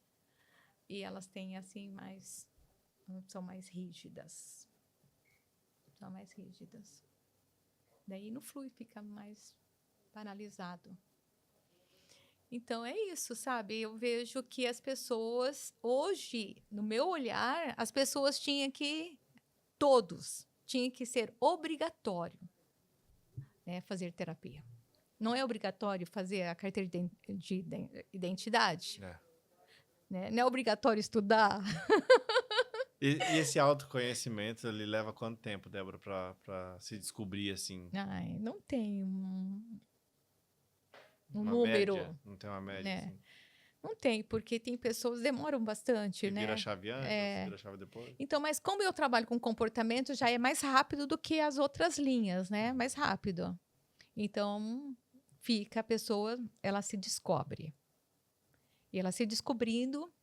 e elas têm, assim, são mais rígidas. São mais rígidas. Daí não flui, fica mais paralisado. Então, é isso, sabe? Eu vejo que as pessoas, hoje, no meu olhar, as pessoas tinham que ser obrigatório, né, fazer terapia. Não é obrigatório fazer a carteira de identidade. Né? Não é obrigatório estudar. E esse autoconhecimento, ele leva quanto tempo, Débora, para se descobrir, assim? Ai, não tem um Uma número. média? Não tem uma média, Né? assim? Não tem, porque tem pessoas que demoram bastante, Que né? vira a chave antes, vira a chave depois? Então, mas como eu trabalho com comportamento, já é mais rápido do que as outras linhas, né? Mais rápido. Então, a pessoa, ela se descobre. E ela se descobrindo,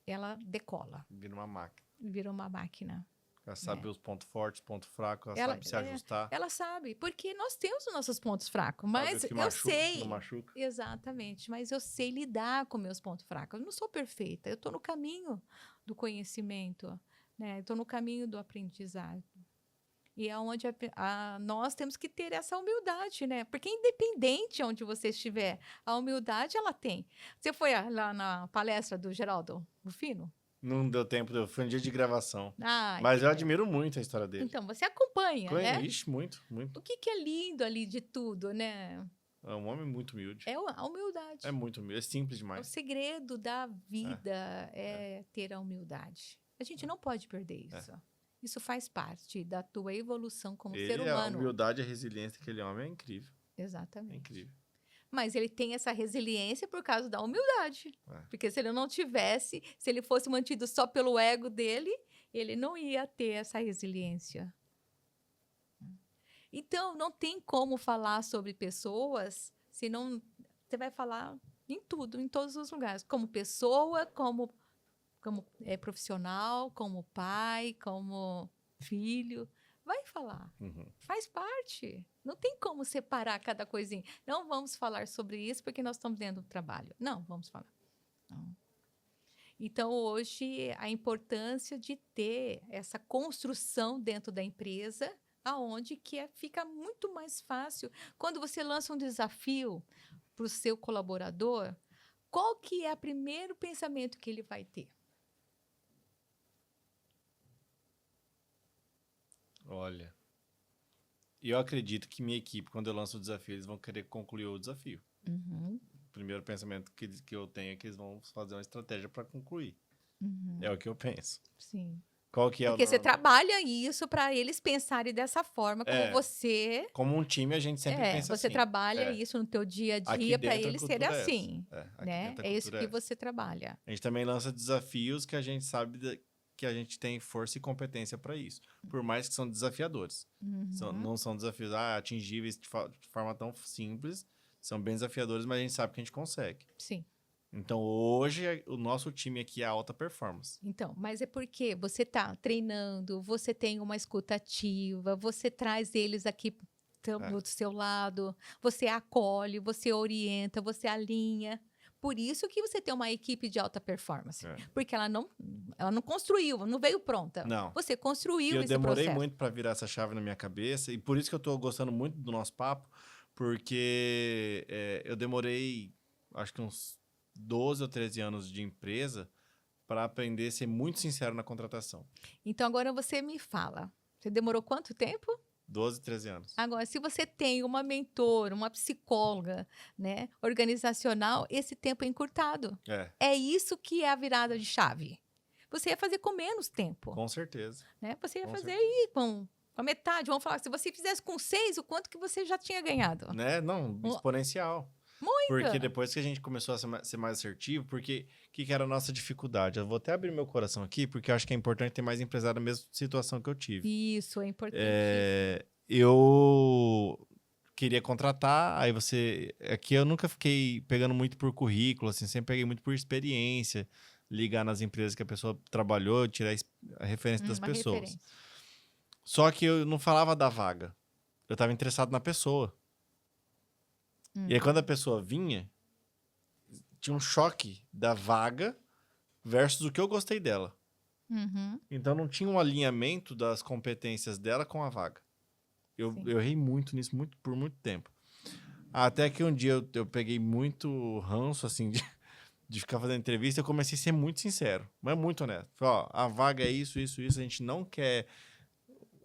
ela decola. Vira uma máquina. Vira uma máquina. Ela sabe os pontos fortes, pontos fracos, Ela- sabe se ajustar. Ela sabe, porque nós temos os nossos pontos fracos, Sabe mas o que eu machuca, o que sei. não machuca. Exatamente, mas eu sei lidar com meus pontos fracos. Eu não sou perfeita, eu estou no caminho do conhecimento, né? Estou no caminho do aprendizado. E é onde nós temos que ter essa humildade, né? Porque independente de onde você estiver, a humildade ela tem. Você foi lá na palestra do Geraldo Rufino? Não deu tempo, foi um dia de gravação. Ah, Mas eu admiro muito a história dele. então você acompanha, né? Ixi, muito, muito. O que é lindo ali de tudo, né? É um homem muito humilde. É a humildade. É muito humilde, é simples O demais. segredo da vida é ter a humildade. A gente não pode perder isso. Isso faz parte da tua evolução como ser A humano. humildade e a resiliência daquele homem é incrível. Exatamente. É incrível. Mas ele tem essa resiliência por causa da humildade. Porque se ele não tivesse, se ele fosse mantido só pelo ego dele, ele não ia ter essa resiliência. Então, não tem como falar sobre pessoas se não... Você vai falar em tudo, em todos os lugares. Como pessoa, como profissional, como pai, como filho. Vai falar. Faz parte. Não tem como separar cada coisinha. Não vamos falar sobre isso porque nós estamos dentro do trabalho. Não, vamos falar. Não. Então, hoje, a importância de ter essa construção dentro da empresa, aonde fica muito mais fácil. Quando você lança um desafio para o seu colaborador, qual que é o primeiro pensamento que ele vai ter? Olha, eu acredito que minha equipe, quando eu lanço o desafio, eles vão querer concluir o desafio. O primeiro pensamento que eu tenho é que eles vão fazer uma estratégia para concluir. É o que eu penso. Sim. Qual que é Porque você trabalha isso para eles pensarem dessa forma, como você... Como um time, a gente sempre pensa assim. Você trabalha isso no teu dia a dia para eles serem assim. Né? É isso que você trabalha. A gente também lança desafios que a gente sabe que a gente tem força e competência para isso. Por mais que são desafiadores. Não são desafios atingíveis de forma tão simples. São bem desafiadores, mas a gente sabe que a gente consegue. Sim. Então, hoje, o nosso time aqui é alta performance. Então, mas é porque você está treinando, você tem uma escuta ativa, você traz eles aqui do seu lado, você acolhe, você orienta, você alinha. Por isso que você tem uma equipe de alta performance. Porque ela não construiu, não veio pronta. Não. Você construiu esse processo. Eu demorei muito para virar essa chave na minha cabeça, e por isso que eu estou gostando muito do nosso papo, porque eu demorei, acho que uns 12 ou 13 anos de empresa para aprender a ser muito sincero na contratação. Então, agora você me fala. Você demorou quanto tempo? 12, 13 anos. Agora, se você tem uma mentora, uma psicóloga, né, organizacional, esse tempo é encurtado. É isso que é a virada de chave. Você ia fazer com menos tempo. Com certeza. Né? Você ia fazer aí com a metade. Vamos falar, se você fizesse com 6, o quanto que você já tinha ganhado? Né? Não, exponencial. Muito. Porque depois que a gente começou a ser mais assertivo, porque o que era a nossa dificuldade? Eu vou até abrir meu coração aqui, porque eu acho que é importante ter mais empresário na mesma situação que eu tive. Isso, é importante. Eu queria contratar, aí você... Aqui eu nunca fiquei pegando muito por currículo, assim, sempre peguei muito por experiência, ligar nas empresas que a pessoa trabalhou, tirar a referência das pessoas. Referência. Só que eu não falava da vaga. Eu estava interessado na pessoa. E aí, quando a pessoa vinha, tinha um choque da vaga versus o que eu gostei dela. Então, não tinha um alinhamento das competências dela com a vaga. Eu errei muito nisso por muito tempo. Até que um dia eu peguei muito ranço, assim, de ficar fazendo entrevista, eu comecei a ser muito sincero, mas muito honesto. Falei, ó, a vaga é isso, isso, isso, a gente não quer...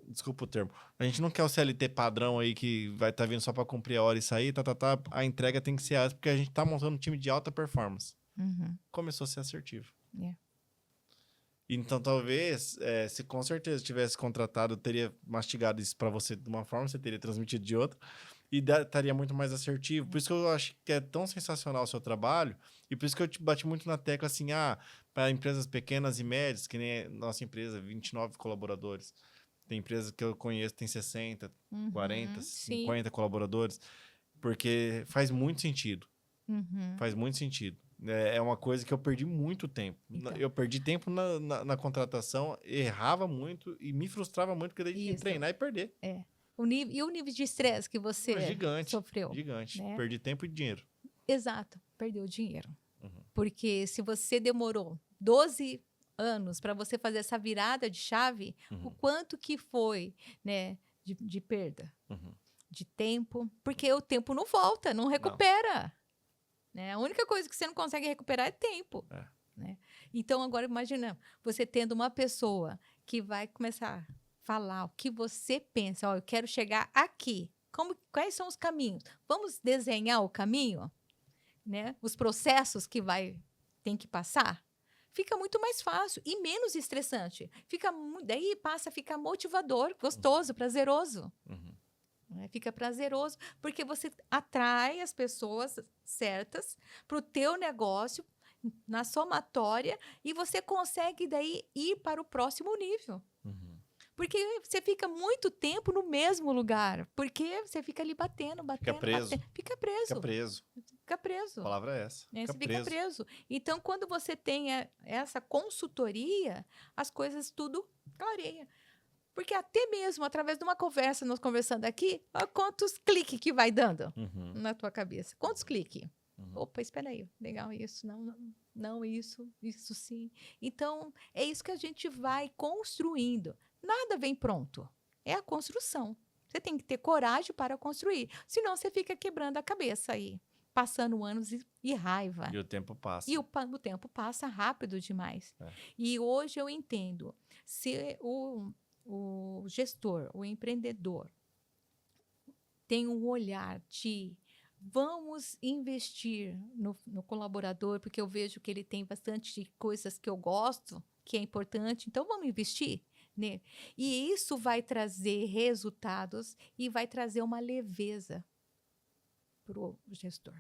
Desculpa o termo. A gente não quer o CLT padrão aí que vai estar vindo só para cumprir a hora e sair, a entrega tem que ser essa, porque a gente está montando um time de alta performance. Começou a ser assertivo. Então, talvez, se com certeza tivesse contratado, eu teria mastigado isso para você de uma forma, você teria transmitido de outra, e estaria muito mais assertivo. Por isso que eu acho que é tão sensacional o seu trabalho, e por isso que eu te bati muito na tecla, assim, para empresas pequenas e médias, que nem a nossa empresa, 29 colaboradores. Tem empresas que eu conheço, tem 60, 40, 50 colaboradores, porque faz muito sentido. Faz muito sentido. É uma coisa que eu perdi muito tempo. Então. Eu perdi tempo na contratação, errava muito e me frustrava muito, porque daí tinha que treinar e perder. E o nível de estresse que você sofreu? Gigante. Né? Perdi tempo e dinheiro. Exato, perdeu dinheiro. Porque se você demorou 12 anos para você fazer essa virada de chave, o quanto que foi, né, de perda, de tempo, porque o tempo não volta, não recupera. Não. Né? A única coisa que você não consegue recuperar é tempo. Né? Então, agora imagina você tendo uma pessoa que vai começar a falar o que você pensa, eu quero chegar aqui. Quais são os caminhos? Vamos desenhar o caminho? Né? Os processos que tem que passar? Fica muito mais fácil e menos estressante. Daí passa a ficar motivador, gostoso, prazeroso. Fica prazeroso, porque você atrai as pessoas certas para o teu negócio, na somatória, e você consegue daí ir para o próximo nível. Porque você fica muito tempo no mesmo lugar, porque você fica ali batendo. Fica preso. Fica preso. Fica preso. A palavra é essa. Você fica preso. Então, quando você tem essa consultoria, as coisas tudo clareia. Porque até mesmo através de uma conversa, nós conversando aqui, olha quantos cliques que vai dando na tua cabeça. Quantos cliques? Opa, espera aí. Legal isso. Não, isso sim. Então, é isso que a gente vai construindo. Nada vem pronto. É a construção. Você tem que ter coragem para construir. Senão, você fica quebrando a cabeça aí. Passando anos e raiva. E o tempo passa. E o tempo passa rápido demais. E hoje eu entendo. Se o gestor, o empreendedor, tem um olhar de vamos investir no colaborador, porque eu vejo que ele tem bastante coisas que eu gosto, que é importante, então vamos investir nele. E isso vai trazer resultados e vai trazer uma leveza para o gestor.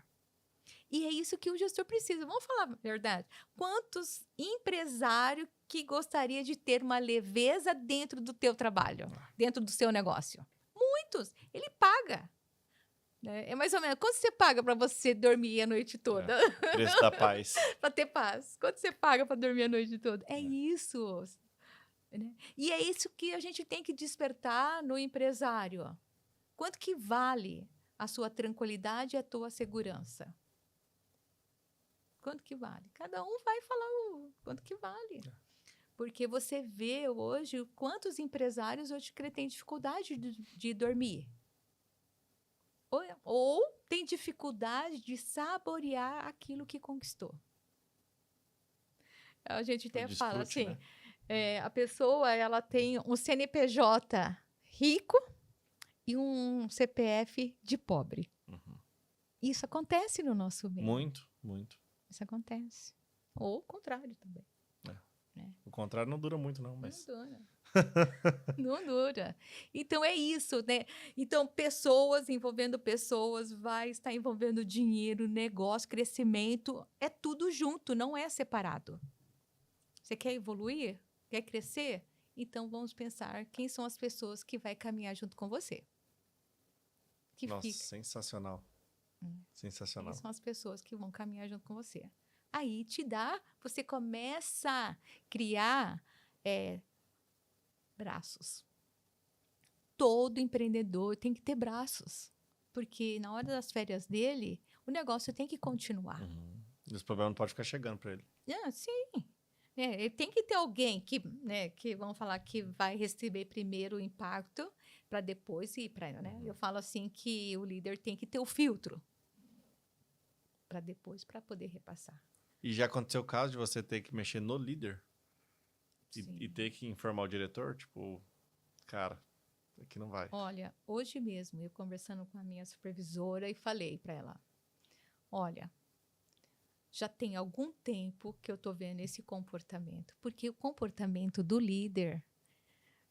E é isso que o gestor precisa. Vamos falar a verdade. Quantos empresários que gostaria de ter uma leveza dentro do teu trabalho, dentro do seu negócio? Muitos. Ele paga. Né? É mais ou menos. Quanto você paga para você dormir a noite toda? Preço da paz. Para ter paz. Quanto você paga para dormir a noite toda? É isso. Né? E é isso que a gente tem que despertar no empresário. Quanto que vale a sua tranquilidade e a tua segurança? Quanto que vale? Cada um vai falar o quanto que vale. Porque você vê hoje quantos empresários hoje têm dificuldade de dormir. Ou tem dificuldade de saborear aquilo que conquistou. A gente até fala assim, né? A pessoa ela tem um CNPJ rico e um CPF de pobre. Uhum. Isso acontece no nosso meio. Muito, muito. Isso acontece. Ou o contrário também. Né? O contrário não dura muito, não. Mas... Não dura. Não dura. Então, é isso, né? Então, pessoas envolvendo pessoas, vai estar envolvendo dinheiro, negócio, crescimento. É tudo junto, não é separado. Você quer evoluir? Quer crescer? Então, vamos pensar quem são as pessoas que vai caminhar junto com você. Nossa, sensacional. Sensacional. Quem são as pessoas que vão caminhar junto com você? Aí você começa a criar braços. Todo empreendedor tem que ter braços. Porque na hora das férias dele, o negócio tem que continuar. Uhum. E os problemas não podem ficar chegando para ele. Sim. Ele tem que ter alguém que vão falar que vai receber primeiro o impacto para depois ir para ele. Né? Eu falo assim que o líder tem que ter o filtro para depois, para poder repassar. E já aconteceu o caso de você ter que mexer no líder? E ter que informar o diretor? Tipo, cara, aqui não vai. Olha, hoje mesmo, eu conversando com a minha supervisora e falei para ela, olha, já tem algum tempo que eu estou vendo esse comportamento. Porque o comportamento do líder,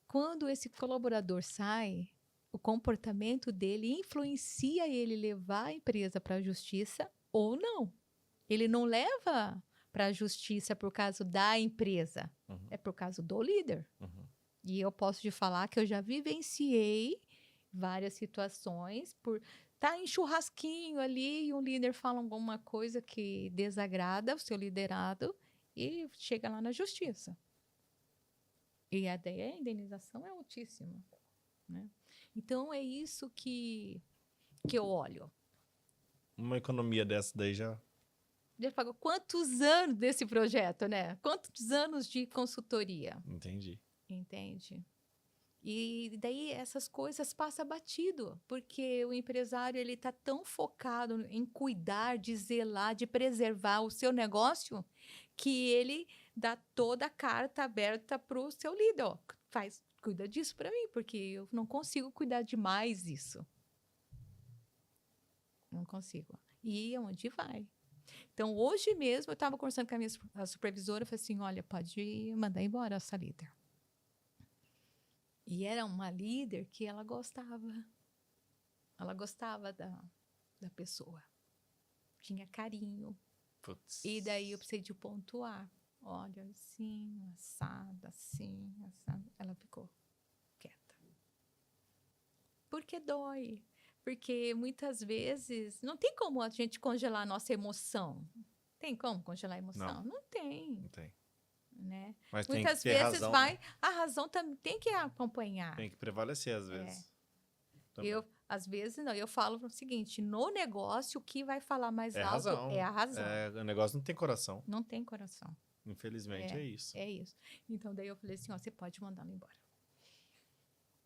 quando esse colaborador sai, o comportamento dele influencia ele levar a empresa para a justiça ou não. Ele não leva para a justiça por causa da empresa, é por causa do líder. E eu posso te falar que eu já vivenciei várias situações por estar em churrasquinho ali e um líder fala alguma coisa que desagrada o seu liderado e chega lá na justiça. E a indenização é altíssima. Né? Então, é isso que eu olho. Uma economia dessa daí já... Já pagou quantos anos desse projeto, né? Quantos anos de consultoria? Entendi. Entende? E daí essas coisas passam batido, porque o empresário ele está tão focado em cuidar, de zelar, de preservar o seu negócio, que ele dá toda a carta aberta para o seu líder. Ó, cuida disso para mim, porque eu não consigo cuidar de mais isso. Não consigo. E onde vai? Então, hoje mesmo, eu estava conversando com a minha supervisora, eu falei assim, olha, pode mandar embora essa líder. E era uma líder que ela gostava. Ela gostava da pessoa. Tinha carinho. Putz. E daí eu precisei de pontuar. Olha, assim, assada, assim, assada. Ela ficou quieta. Porque dói. Porque muitas vezes não tem como a gente congelar a nossa emoção. Tem como congelar a emoção? Não tem. Não tem. Né? Mas muitas tem que ter vezes razão, vai, a razão também tem que acompanhar. Tem que prevalecer às vezes. Às vezes não, eu falo o seguinte, no negócio o que vai falar mais alto razão. é a razão. O negócio não tem coração. Não tem coração. Infelizmente é isso. É isso. Então daí eu falei assim, ó, você pode mandá-lo embora.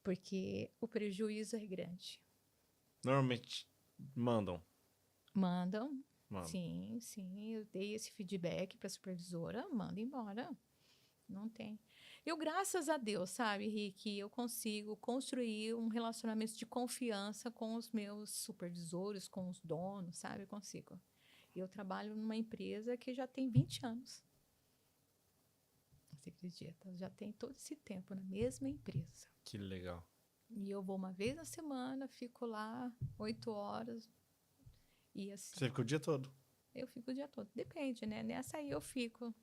Porque o prejuízo é grande. Normalmente mandam. Mandam. Sim. Eu dei esse feedback para a supervisora, manda embora. Não tem. Eu, graças a Deus, sabe, Rick, eu consigo construir um relacionamento de confiança com os meus supervisores, com os donos, sabe? Eu consigo. Eu trabalho numa empresa que já tem 20 anos. Você acredita? Já tem todo esse tempo na mesma empresa. Que legal. E eu vou uma vez na semana, fico lá 8 horas. E assim, você fica o dia todo? Eu fico o dia todo. Depende, né? Nessa aí eu fico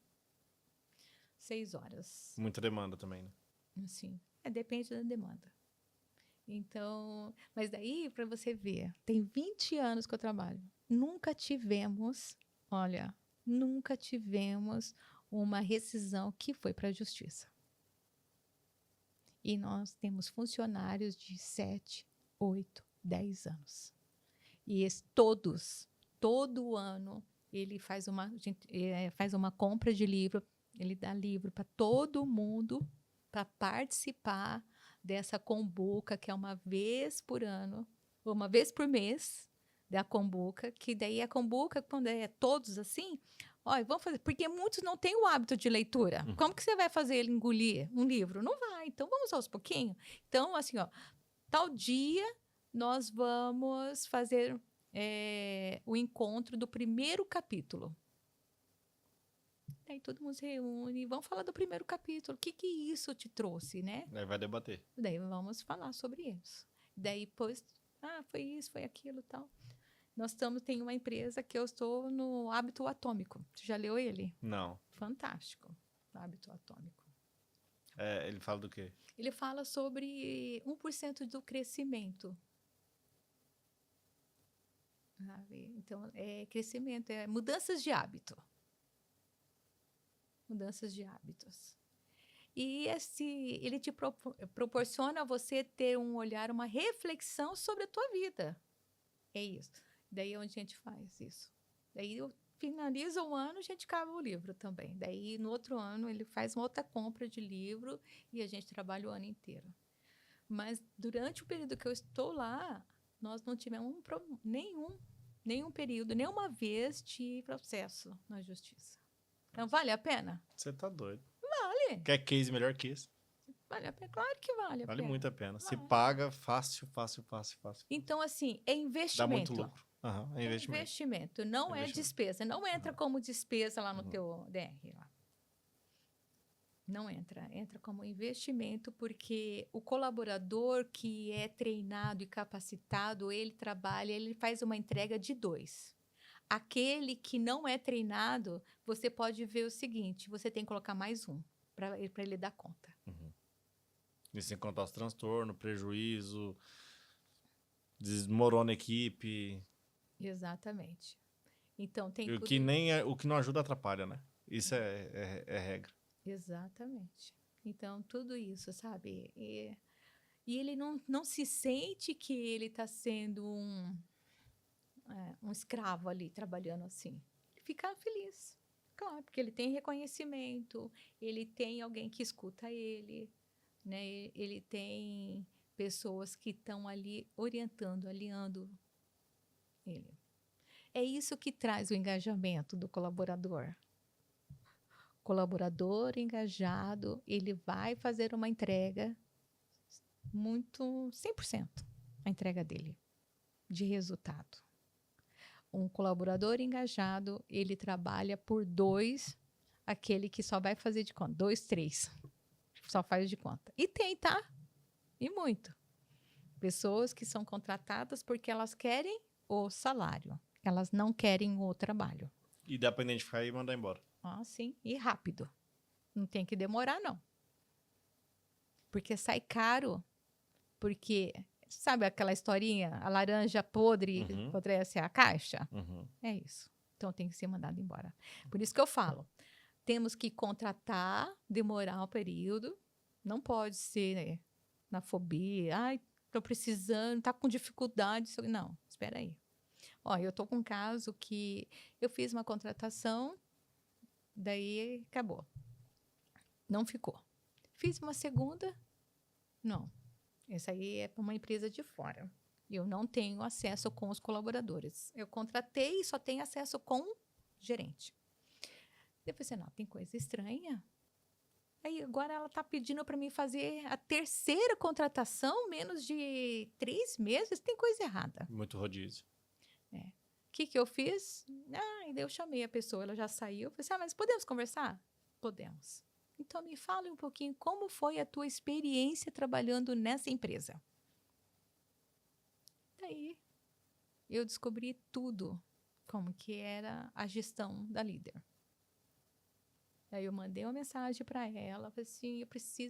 6 horas. Muita demanda também, né? Assim, depende da demanda. Então, mas daí, para você ver, tem 20 anos que eu trabalho. Nunca tivemos uma rescisão que foi para a justiça. E nós temos funcionários de 7, 8, 10 anos. E todo ano, ele faz uma compra de livro, ele dá livro para todo mundo para participar dessa Kombuka, que é uma vez por ano, ou uma vez por mês, da Kombuka, que daí a Kombuka, quando é todos assim, olha, vamos fazer, porque muitos não têm o hábito de leitura. Como que você vai fazer ele engolir um livro? Não vai, então vamos aos pouquinhos. Então, assim, ó, tal dia nós vamos fazer o encontro do primeiro capítulo. Daí todo mundo se reúne, vamos falar do primeiro capítulo. O que isso te trouxe, né? Aí vai debater. Daí vamos falar sobre isso. Daí depois, foi isso, foi aquilo e tal. Tem uma empresa que eu estou no Hábito Atômico. Você já leu ele? Não. Fantástico. Hábito Atômico. Ele fala do quê? Ele fala sobre 1% do crescimento. Sabe? Então, crescimento, mudanças de hábito. Mudanças de hábitos. E ele te proporciona você ter um olhar, uma reflexão sobre a tua vida. É isso. Daí é onde a gente faz isso. Daí finaliza o ano, a gente acaba o livro também. Daí no outro ano ele faz uma outra compra de livro e a gente trabalha o ano inteiro. Mas durante o período que eu estou lá, nós não tivemos nenhum período, nenhuma vez de processo na justiça. Então, vale a pena? Você tá doido. Vale. Quer case melhor que esse? Vale a pena? Claro que vale a pena. Vale muito a pena. Vale. Se paga fácil. Então, assim, é investimento. Dá muito lucro. É investimento. Investimento, não é despesa. Não entra como despesa lá no teu DR. Lá. Não entra. Entra como investimento, porque o colaborador que é treinado e capacitado, ele faz uma entrega de 2. Aquele que não é treinado, você pode ver o seguinte, você tem que colocar mais um para ele dar conta. E sem contar os transtornos, prejuízo, desmorona a equipe. Exatamente. Então, tem o que não ajuda atrapalha, né? Isso é regra. Exatamente. Então, tudo isso, sabe? E ele não se sente que ele está sendo um escravo ali, trabalhando assim. Ele fica feliz. Claro, porque ele tem reconhecimento, ele tem alguém que escuta ele, né? Ele tem pessoas que estão ali orientando, alinhando ele. É isso que traz o engajamento do colaborador. Colaborador engajado, ele vai fazer uma entrega muito 100% a entrega dele de resultado. Um colaborador engajado, ele trabalha por 2, aquele que só vai fazer de conta, 2, 3, só faz de conta. E tem, tá? E muito. Pessoas que são contratadas porque elas querem o salário, elas não querem o trabalho. E dá para identificar e mandar embora. Sim, e rápido. Não tem que demorar, não. Porque sai caro, porque... Sabe aquela historinha? A laranja podre apodrece a caixa? É isso. Então, tem que ser mandado embora. Por isso que eu falo. Temos que contratar, demorar um período. Não pode ser na fobia. Estou precisando, está com dificuldade. Não, espera aí. Eu estou com um caso que eu fiz uma contratação, daí acabou. Não ficou. Fiz uma segunda, não. Essa aí é para uma empresa de fora. Eu não tenho acesso com os colaboradores. Eu contratei e só tenho acesso com o gerente. Eu pensei, não, tem coisa estranha. Aí agora ela está pedindo para mim fazer a terceira contratação, menos de 3 meses, tem coisa errada. Muito rodízio. O que eu fiz? Daí eu chamei a pessoa, ela já saiu. Eu falei, mas podemos conversar? Podemos. Então, me fale um pouquinho como foi a tua experiência trabalhando nessa empresa. Daí, eu descobri tudo como que era a gestão da líder. Aí eu mandei uma mensagem para ela, falei assim,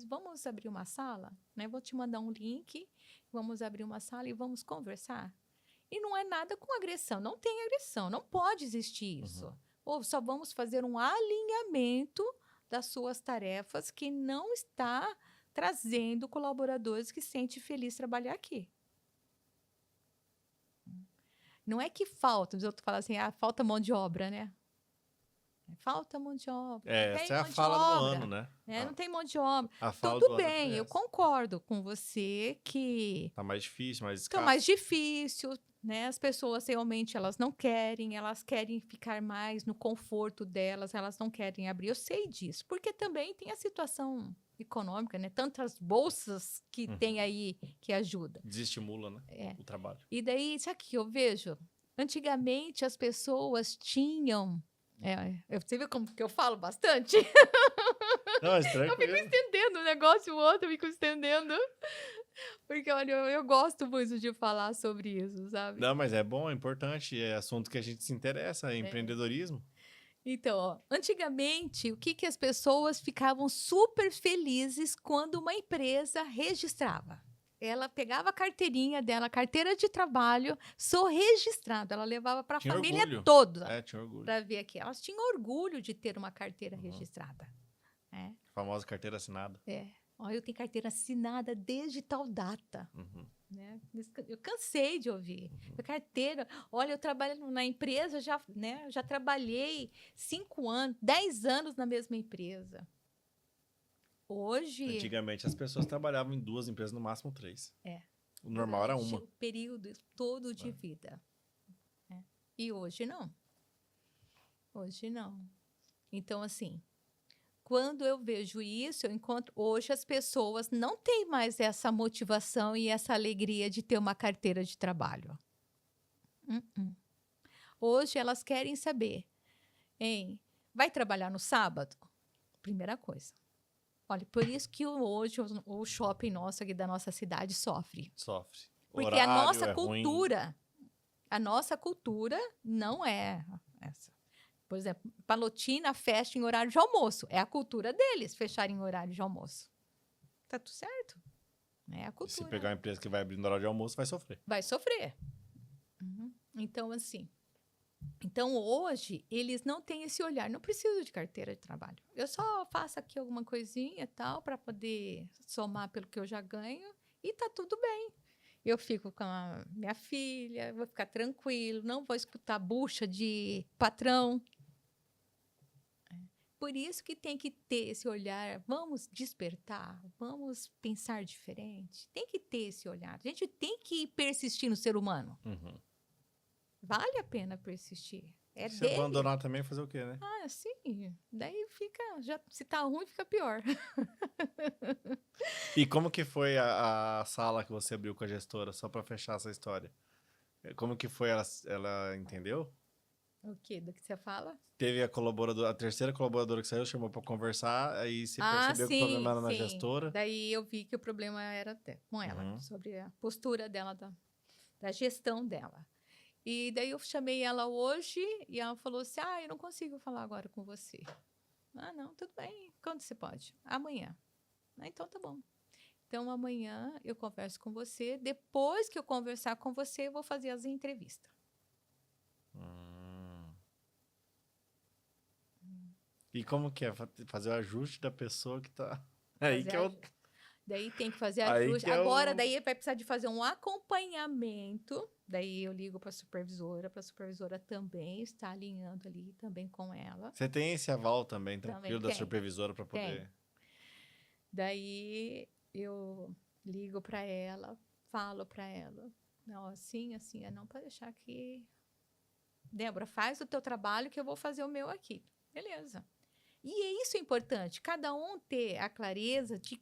vamos abrir uma sala? Né? Vou te mandar um link, vamos abrir uma sala e vamos conversar. E não é nada com agressão, não tem agressão, não pode existir isso. Ou só vamos fazer um alinhamento das suas tarefas que não está trazendo colaboradores que se sentem felizes de trabalhar aqui. Não é que falta, os outros falam assim, falta mão de obra, né? Falta mão de obra. Essa é a fala do ano, né? Não tem mão de obra. A fala Tudo do bem, ano eu concordo com você que tá mais difícil, mais tá escasso. mais difícil, né? As pessoas realmente elas querem ficar mais no conforto delas, elas não querem abrir. Eu sei disso, porque também tem a situação econômica, né? Tantas bolsas que tem aí que ajudam. Desestimula, né? O trabalho. E daí, isso aqui eu vejo. Antigamente as pessoas tinham. Você viu como que eu falo bastante? Não, é tranquilo. Eu fico estendendo um negócio, o outro, eu fico estendendo. Porque, olha, eu gosto muito de falar sobre isso, sabe? Não, mas é bom, é importante. É assunto que a gente se interessa, é empreendedorismo. Então, ó, antigamente, o que as pessoas ficavam super felizes quando uma empresa registrava? Ela pegava a carteirinha dela, carteira de trabalho, só registrada. Ela levava para a família orgulho. toda. Tinha orgulho. Para ver aqui. Elas tinham orgulho de ter uma carteira registrada. A famosa carteira assinada. Ó, eu tenho carteira assinada desde tal data. Né? Eu cansei de ouvir. Carteira, olha, eu trabalho na empresa, já trabalhei 5 anos, 10 anos na mesma empresa. Hoje... Antigamente, as pessoas trabalhavam em 2 empresas, no máximo 3. O normal era uma. O período todo de vida. E hoje não. Hoje não. Então, assim, quando eu vejo isso, eu encontro... Hoje as pessoas não têm mais essa motivação e essa alegria de ter uma carteira de trabalho. Hoje elas querem saber, vai trabalhar no sábado? Primeira coisa. Olha, por isso que hoje o shopping nosso aqui da nossa cidade sofre. Porque Horário a nossa cultura, não é essa. Por exemplo, Palotina fecha em horário de almoço. É a cultura deles fechar em horário de almoço. Tá tudo certo. É a cultura. Se pegar uma empresa que vai abrir no horário de almoço, vai sofrer. Vai sofrer. Então, assim... Então, hoje, eles não têm esse olhar. Não preciso de carteira de trabalho. Eu só faço aqui alguma coisinha e tal, para poder somar pelo que eu já ganho, e tá tudo bem. Eu fico com a minha filha, vou ficar tranquilo, não vou escutar bucha de patrão. Por isso que tem que ter esse olhar. Vamos despertar, vamos pensar diferente. Tem que ter esse olhar. A gente tem que persistir no ser humano. Vale a pena persistir. Se dele. abandonar também, fazer o quê, né? Sim. Daí fica... se tá ruim, fica pior. E como que foi a sala que você abriu com a gestora, só para fechar essa história? Como que foi? Ela entendeu? O quê? Do que você fala? Teve a terceira colaboradora que saiu, chamou para conversar, aí você percebeu que o problema era na gestora. Daí eu vi que o problema era com ela, sobre a postura dela, da gestão dela. E daí eu chamei ela hoje e ela falou assim, eu não consigo falar agora com você. Não, tudo bem. Quando você pode? Amanhã. Então tá bom. Então amanhã eu converso com você. Depois que eu conversar com você, eu vou fazer as entrevistas. E como que é fazer o ajuste da pessoa que tá... Aí que Daí tem que fazer ajuste. Agora, daí vai precisar de fazer um acompanhamento. Daí eu ligo para a supervisora também está alinhando ali também com ela. Você tem esse aval também, tranquilo, da supervisora para poder... Daí eu ligo para ela, falo para ela, não, assim, não pode deixar que... Débora, faz o teu trabalho que eu vou fazer o meu aqui. Beleza. E isso é importante, cada um ter a clareza de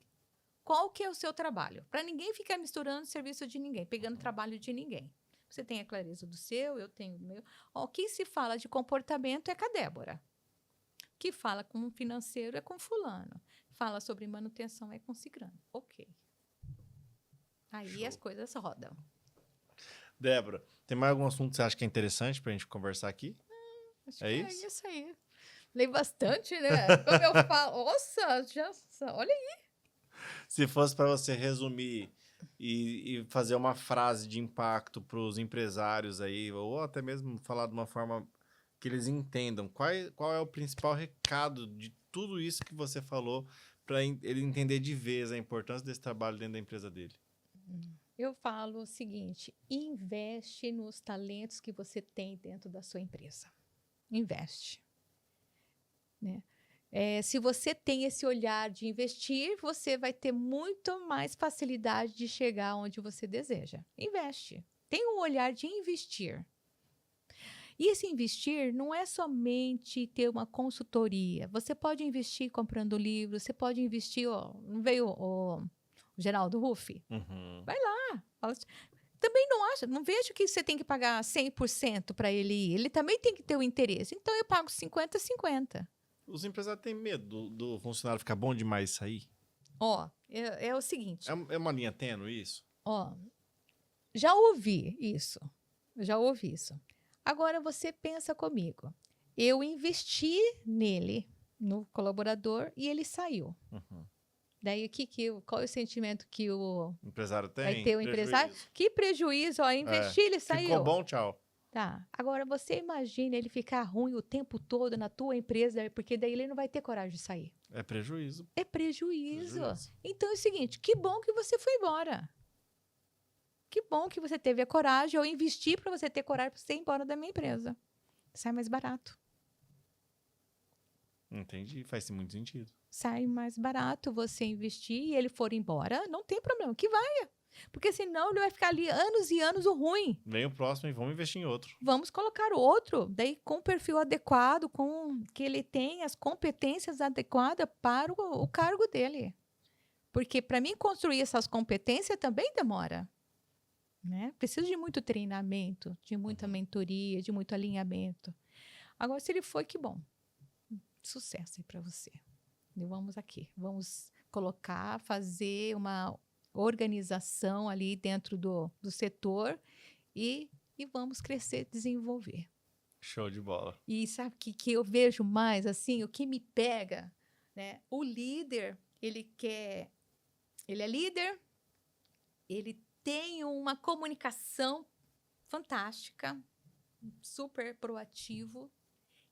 qual que é o seu trabalho, para ninguém ficar misturando serviço de ninguém, pegando trabalho de ninguém. Você tem a clareza do seu, eu tenho o meu. Quem se fala de comportamento é com a Débora. O que fala com o financeiro é com fulano. Fala sobre manutenção é com ciclano. Ok. Aí as coisas rodam. Débora, tem mais algum assunto que você acha que é interessante pra gente conversar aqui? Acho É que isso? é isso aí. Falei bastante, né? Como eu falo, nossa, olha aí. Se fosse para você resumir e fazer uma frase de impacto para os empresários aí, ou até mesmo falar de uma forma que eles entendam, qual é o principal recado de tudo isso que você falou para ele entender de vez a importância desse trabalho dentro da empresa dele? Eu falo o seguinte: investe nos talentos que você tem dentro da sua empresa. Investe, né? Se você tem esse olhar de investir, você vai ter muito mais facilidade de chegar onde você deseja. Investe. Tem um olhar de investir. E esse investir não é somente ter uma consultoria. Você pode investir comprando livros, você pode investir, ó, não veio o Geraldo Ruffi? Uhum. Vai lá. Também não vejo que você tem que pagar 100% para ele ir. Ele também tem que ter o interesse. Então eu pago 50-50. Os empresários têm medo do funcionário ficar bom demais e sair? Ó, é o seguinte, É uma linha tênue isso? ó, já ouvi isso. Já ouvi isso. Agora você pensa comigo. Eu investi nele, no colaborador, e ele saiu. Uhum. Daí qual é o sentimento que O empresário vai tem ter o empresário? prejuízo. Que prejuízo, ó, investi, ele Ficou saiu. bom, tchau. Tá. Agora você imagina ele ficar ruim o tempo todo na tua empresa, porque daí ele não vai ter coragem de sair. É prejuízo. É prejuízo. Prejuízo. Então é o seguinte, que bom que você foi embora. Que bom que você teve a coragem, eu investi para você ter coragem para você ir embora da minha empresa. Sai mais barato. Entendi, faz muito sentido. Sai mais barato você investir e ele for embora, não tem problema, que vai. Porque senão ele vai ficar ali anos e anos o ruim. Vem o próximo e vamos investir em outro. Vamos colocar outro, daí com o perfil adequado, com que ele tenha as competências adequadas para o cargo dele. Porque para mim construir essas competências também demora. Né? Preciso de muito treinamento, de muita mentoria, de muito alinhamento. Agora, se ele foi, que bom. Sucesso aí para você. E vamos aqui, vamos fazer uma organização ali dentro do setor e vamos crescer, desenvolver. Show de bola. E sabe que eu vejo mais, assim, o que me pega, né? O líder, ele é líder, ele tem uma comunicação fantástica, super proativo,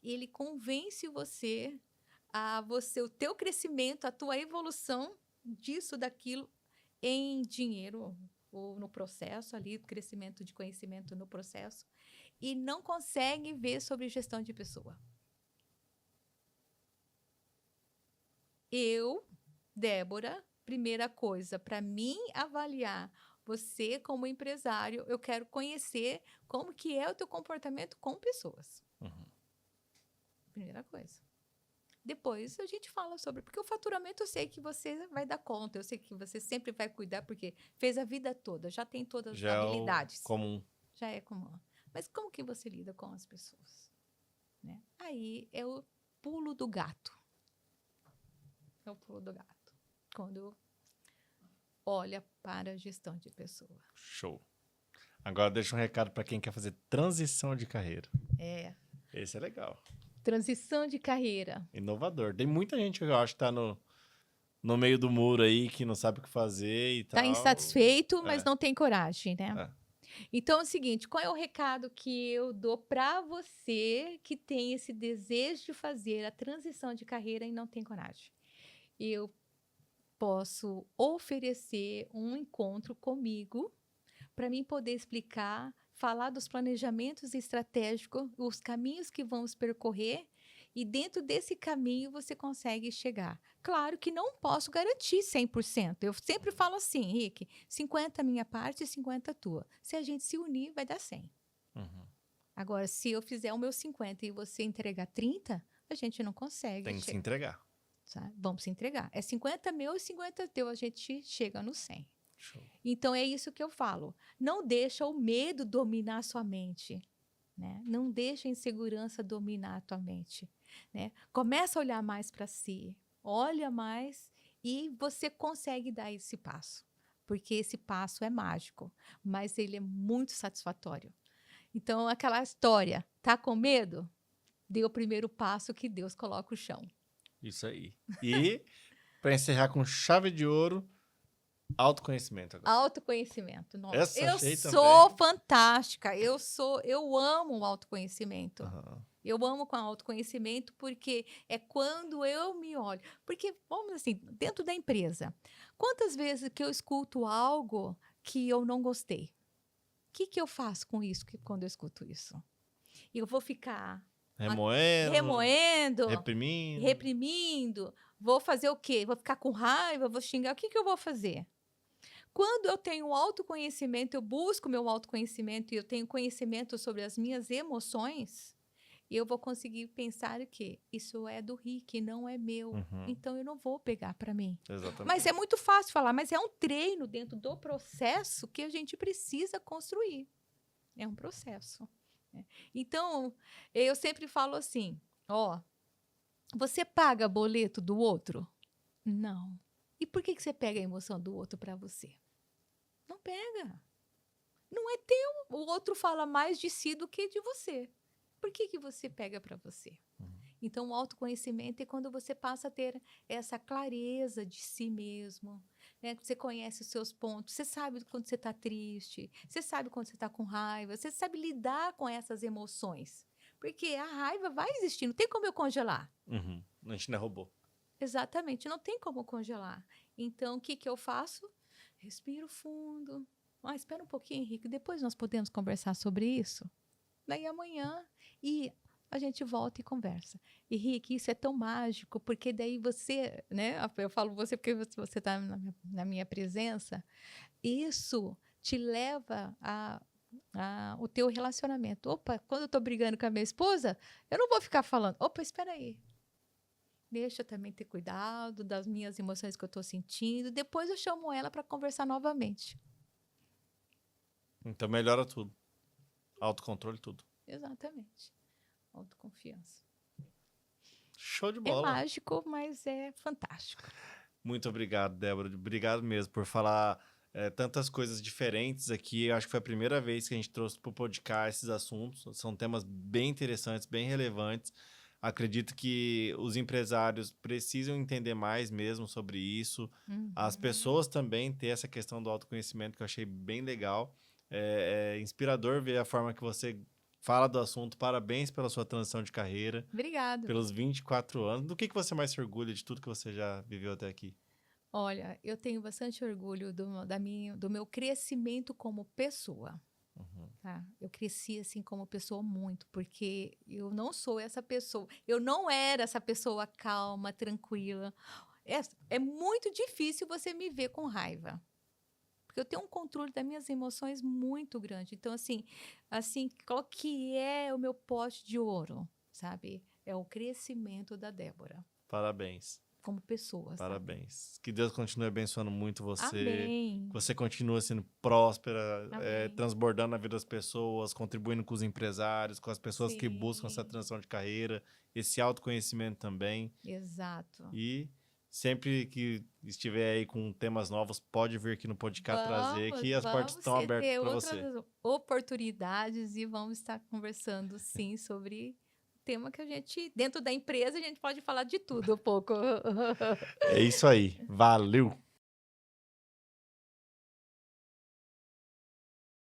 ele convence o teu crescimento, a tua evolução disso, daquilo, em dinheiro, ou no processo ali, crescimento de conhecimento no processo, e não consegue ver sobre gestão de pessoa. Eu, Débora, primeira coisa, para mim avaliar você como empresário, eu quero conhecer como que é o teu comportamento com pessoas. Uhum. Primeira coisa. Depois a gente fala sobre, porque o faturamento eu sei que você vai dar conta, eu sei que você sempre vai cuidar, porque fez a vida toda, já tem todas as Já habilidades. É o comum. Já é comum. Mas como que você lida com as pessoas? Né? Aí é o pulo do gato. É o pulo do gato. Quando olha para a gestão de pessoa. Show. Agora deixa um recado para quem quer fazer transição de carreira. Esse é legal. Transição de carreira. Inovador. Tem muita gente que eu acho que tá no meio do muro aí, que não sabe o que fazer e tal. Está insatisfeito, mas não tem coragem, né? É. Então é o seguinte, qual é o recado que eu dou para você que tem esse desejo de fazer a transição de carreira e não tem coragem? Eu posso oferecer um encontro comigo para mim poder explicar, falar dos planejamentos estratégicos, os caminhos que vamos percorrer e dentro desse caminho você consegue chegar. Claro que não posso garantir 100%. Eu sempre falo assim, Rick, 50% minha parte e 50% tua. Se a gente se unir, vai dar 100%. Uhum. Agora, se eu fizer o meu 50% e você entregar 30%, a gente não consegue. Tem que se entregar. Sabe? Vamos se entregar. É 50% meu e 50% teu, a gente chega no 100%. Show. Então, é isso que eu falo. Não deixa o medo dominar a sua mente. Né? Não deixa a insegurança dominar a tua mente. Né? Começa a olhar mais para si. Olha mais e você consegue dar esse passo. porque esse passo é mágico, mas ele é muito satisfatório. Então, aquela história, tá com medo? Dê o primeiro passo que Deus coloca o chão. Isso aí. E, para encerrar com chave de ouro, autoconhecimento agora. Autoconhecimento. Nossa, Essa eu achei sou também. fantástica. Eu amo o autoconhecimento. Aham. Eu amo com o autoconhecimento porque é quando eu me olho. Porque, vamos assim, dentro da empresa, quantas vezes que eu escuto algo que eu não gostei? O que eu faço com isso quando eu escuto isso? Eu vou ficar remoendo, reprimindo. reprimindo, vou fazer o quê? Vou ficar com raiva, vou xingar. O que eu vou fazer? Quando eu tenho autoconhecimento, eu busco meu autoconhecimento e eu tenho conhecimento sobre as minhas emoções, eu vou conseguir pensar que isso é do Rick, não é meu. Uhum. Então eu não vou pegar para mim. Exatamente. Mas é muito fácil falar, mas é um treino dentro do processo que a gente precisa construir. É um processo. Né? Então, eu sempre falo assim, ó, você paga boleto do outro? Não. E por que você pega a emoção do outro para você? Não pega. Não é teu. O outro fala mais de si do que de você. Por que você pega para você? Então, o autoconhecimento é quando você passa a ter essa clareza de si mesmo. Né? Você conhece os seus pontos. Você sabe quando você está triste. Você sabe quando você está com raiva. Você sabe lidar com essas emoções. Porque a raiva vai existir. Não tem como eu congelar. Uhum. A gente não é robô. Exatamente. Não tem como congelar. Então, o que eu faço? Respiro fundo. Espera um pouquinho, Henrique. Depois nós podemos conversar sobre isso. Daí amanhã, e a gente volta e conversa. Henrique, isso é tão mágico, porque daí você, né? Eu falo você porque você está na minha presença. Isso te leva o teu relacionamento. Opa, quando eu estou brigando com a minha esposa, eu não vou ficar falando, opa, espera aí. Deixa eu também ter cuidado das minhas emoções que eu estou sentindo. Depois eu chamo ela para conversar novamente. Então melhora tudo. Autocontrole, tudo. Exatamente. Autoconfiança. Show de É bola. mágico, mas é fantástico. Muito obrigado, Débora. Obrigado mesmo por falar tantas coisas diferentes aqui. Eu acho que foi a primeira vez que a gente trouxe para o podcast esses assuntos. São temas bem interessantes, bem relevantes. Acredito que os empresários precisam entender mais mesmo sobre isso. Uhum. As pessoas também ter essa questão do autoconhecimento, que eu achei bem legal. É inspirador ver a forma que você fala do assunto. Parabéns pela sua transição de carreira. Obrigada. Pelos 24 anos. Do que você mais se orgulha de tudo que você já viveu até aqui? Olha, eu tenho bastante orgulho do meu crescimento como pessoa. Uhum. Tá? Eu cresci assim como pessoa muito, porque eu não sou essa pessoa. Eu não era essa pessoa calma, tranquila. É muito difícil você me ver com raiva. Porque eu tenho um controle das minhas emoções muito grande. Então, assim, qual que é o meu pote de ouro, sabe? É o crescimento da Débora. Parabéns. Como pessoa, Parabéns. sabe? Que Deus continue abençoando muito você. Amém. Que você continue sendo próspera, Amém. transbordando a vida das pessoas, contribuindo com os empresários, com as pessoas que buscam essa Sim. transição de carreira, esse autoconhecimento também. Exato. E sempre que estiver aí com temas novos, pode vir aqui no podcast trazer, que as portas estão abertas para você. Outras oportunidades e vamos estar conversando, sim, sobre o tema que a gente, dentro da empresa, a gente pode falar de tudo um pouco. É isso aí. Valeu!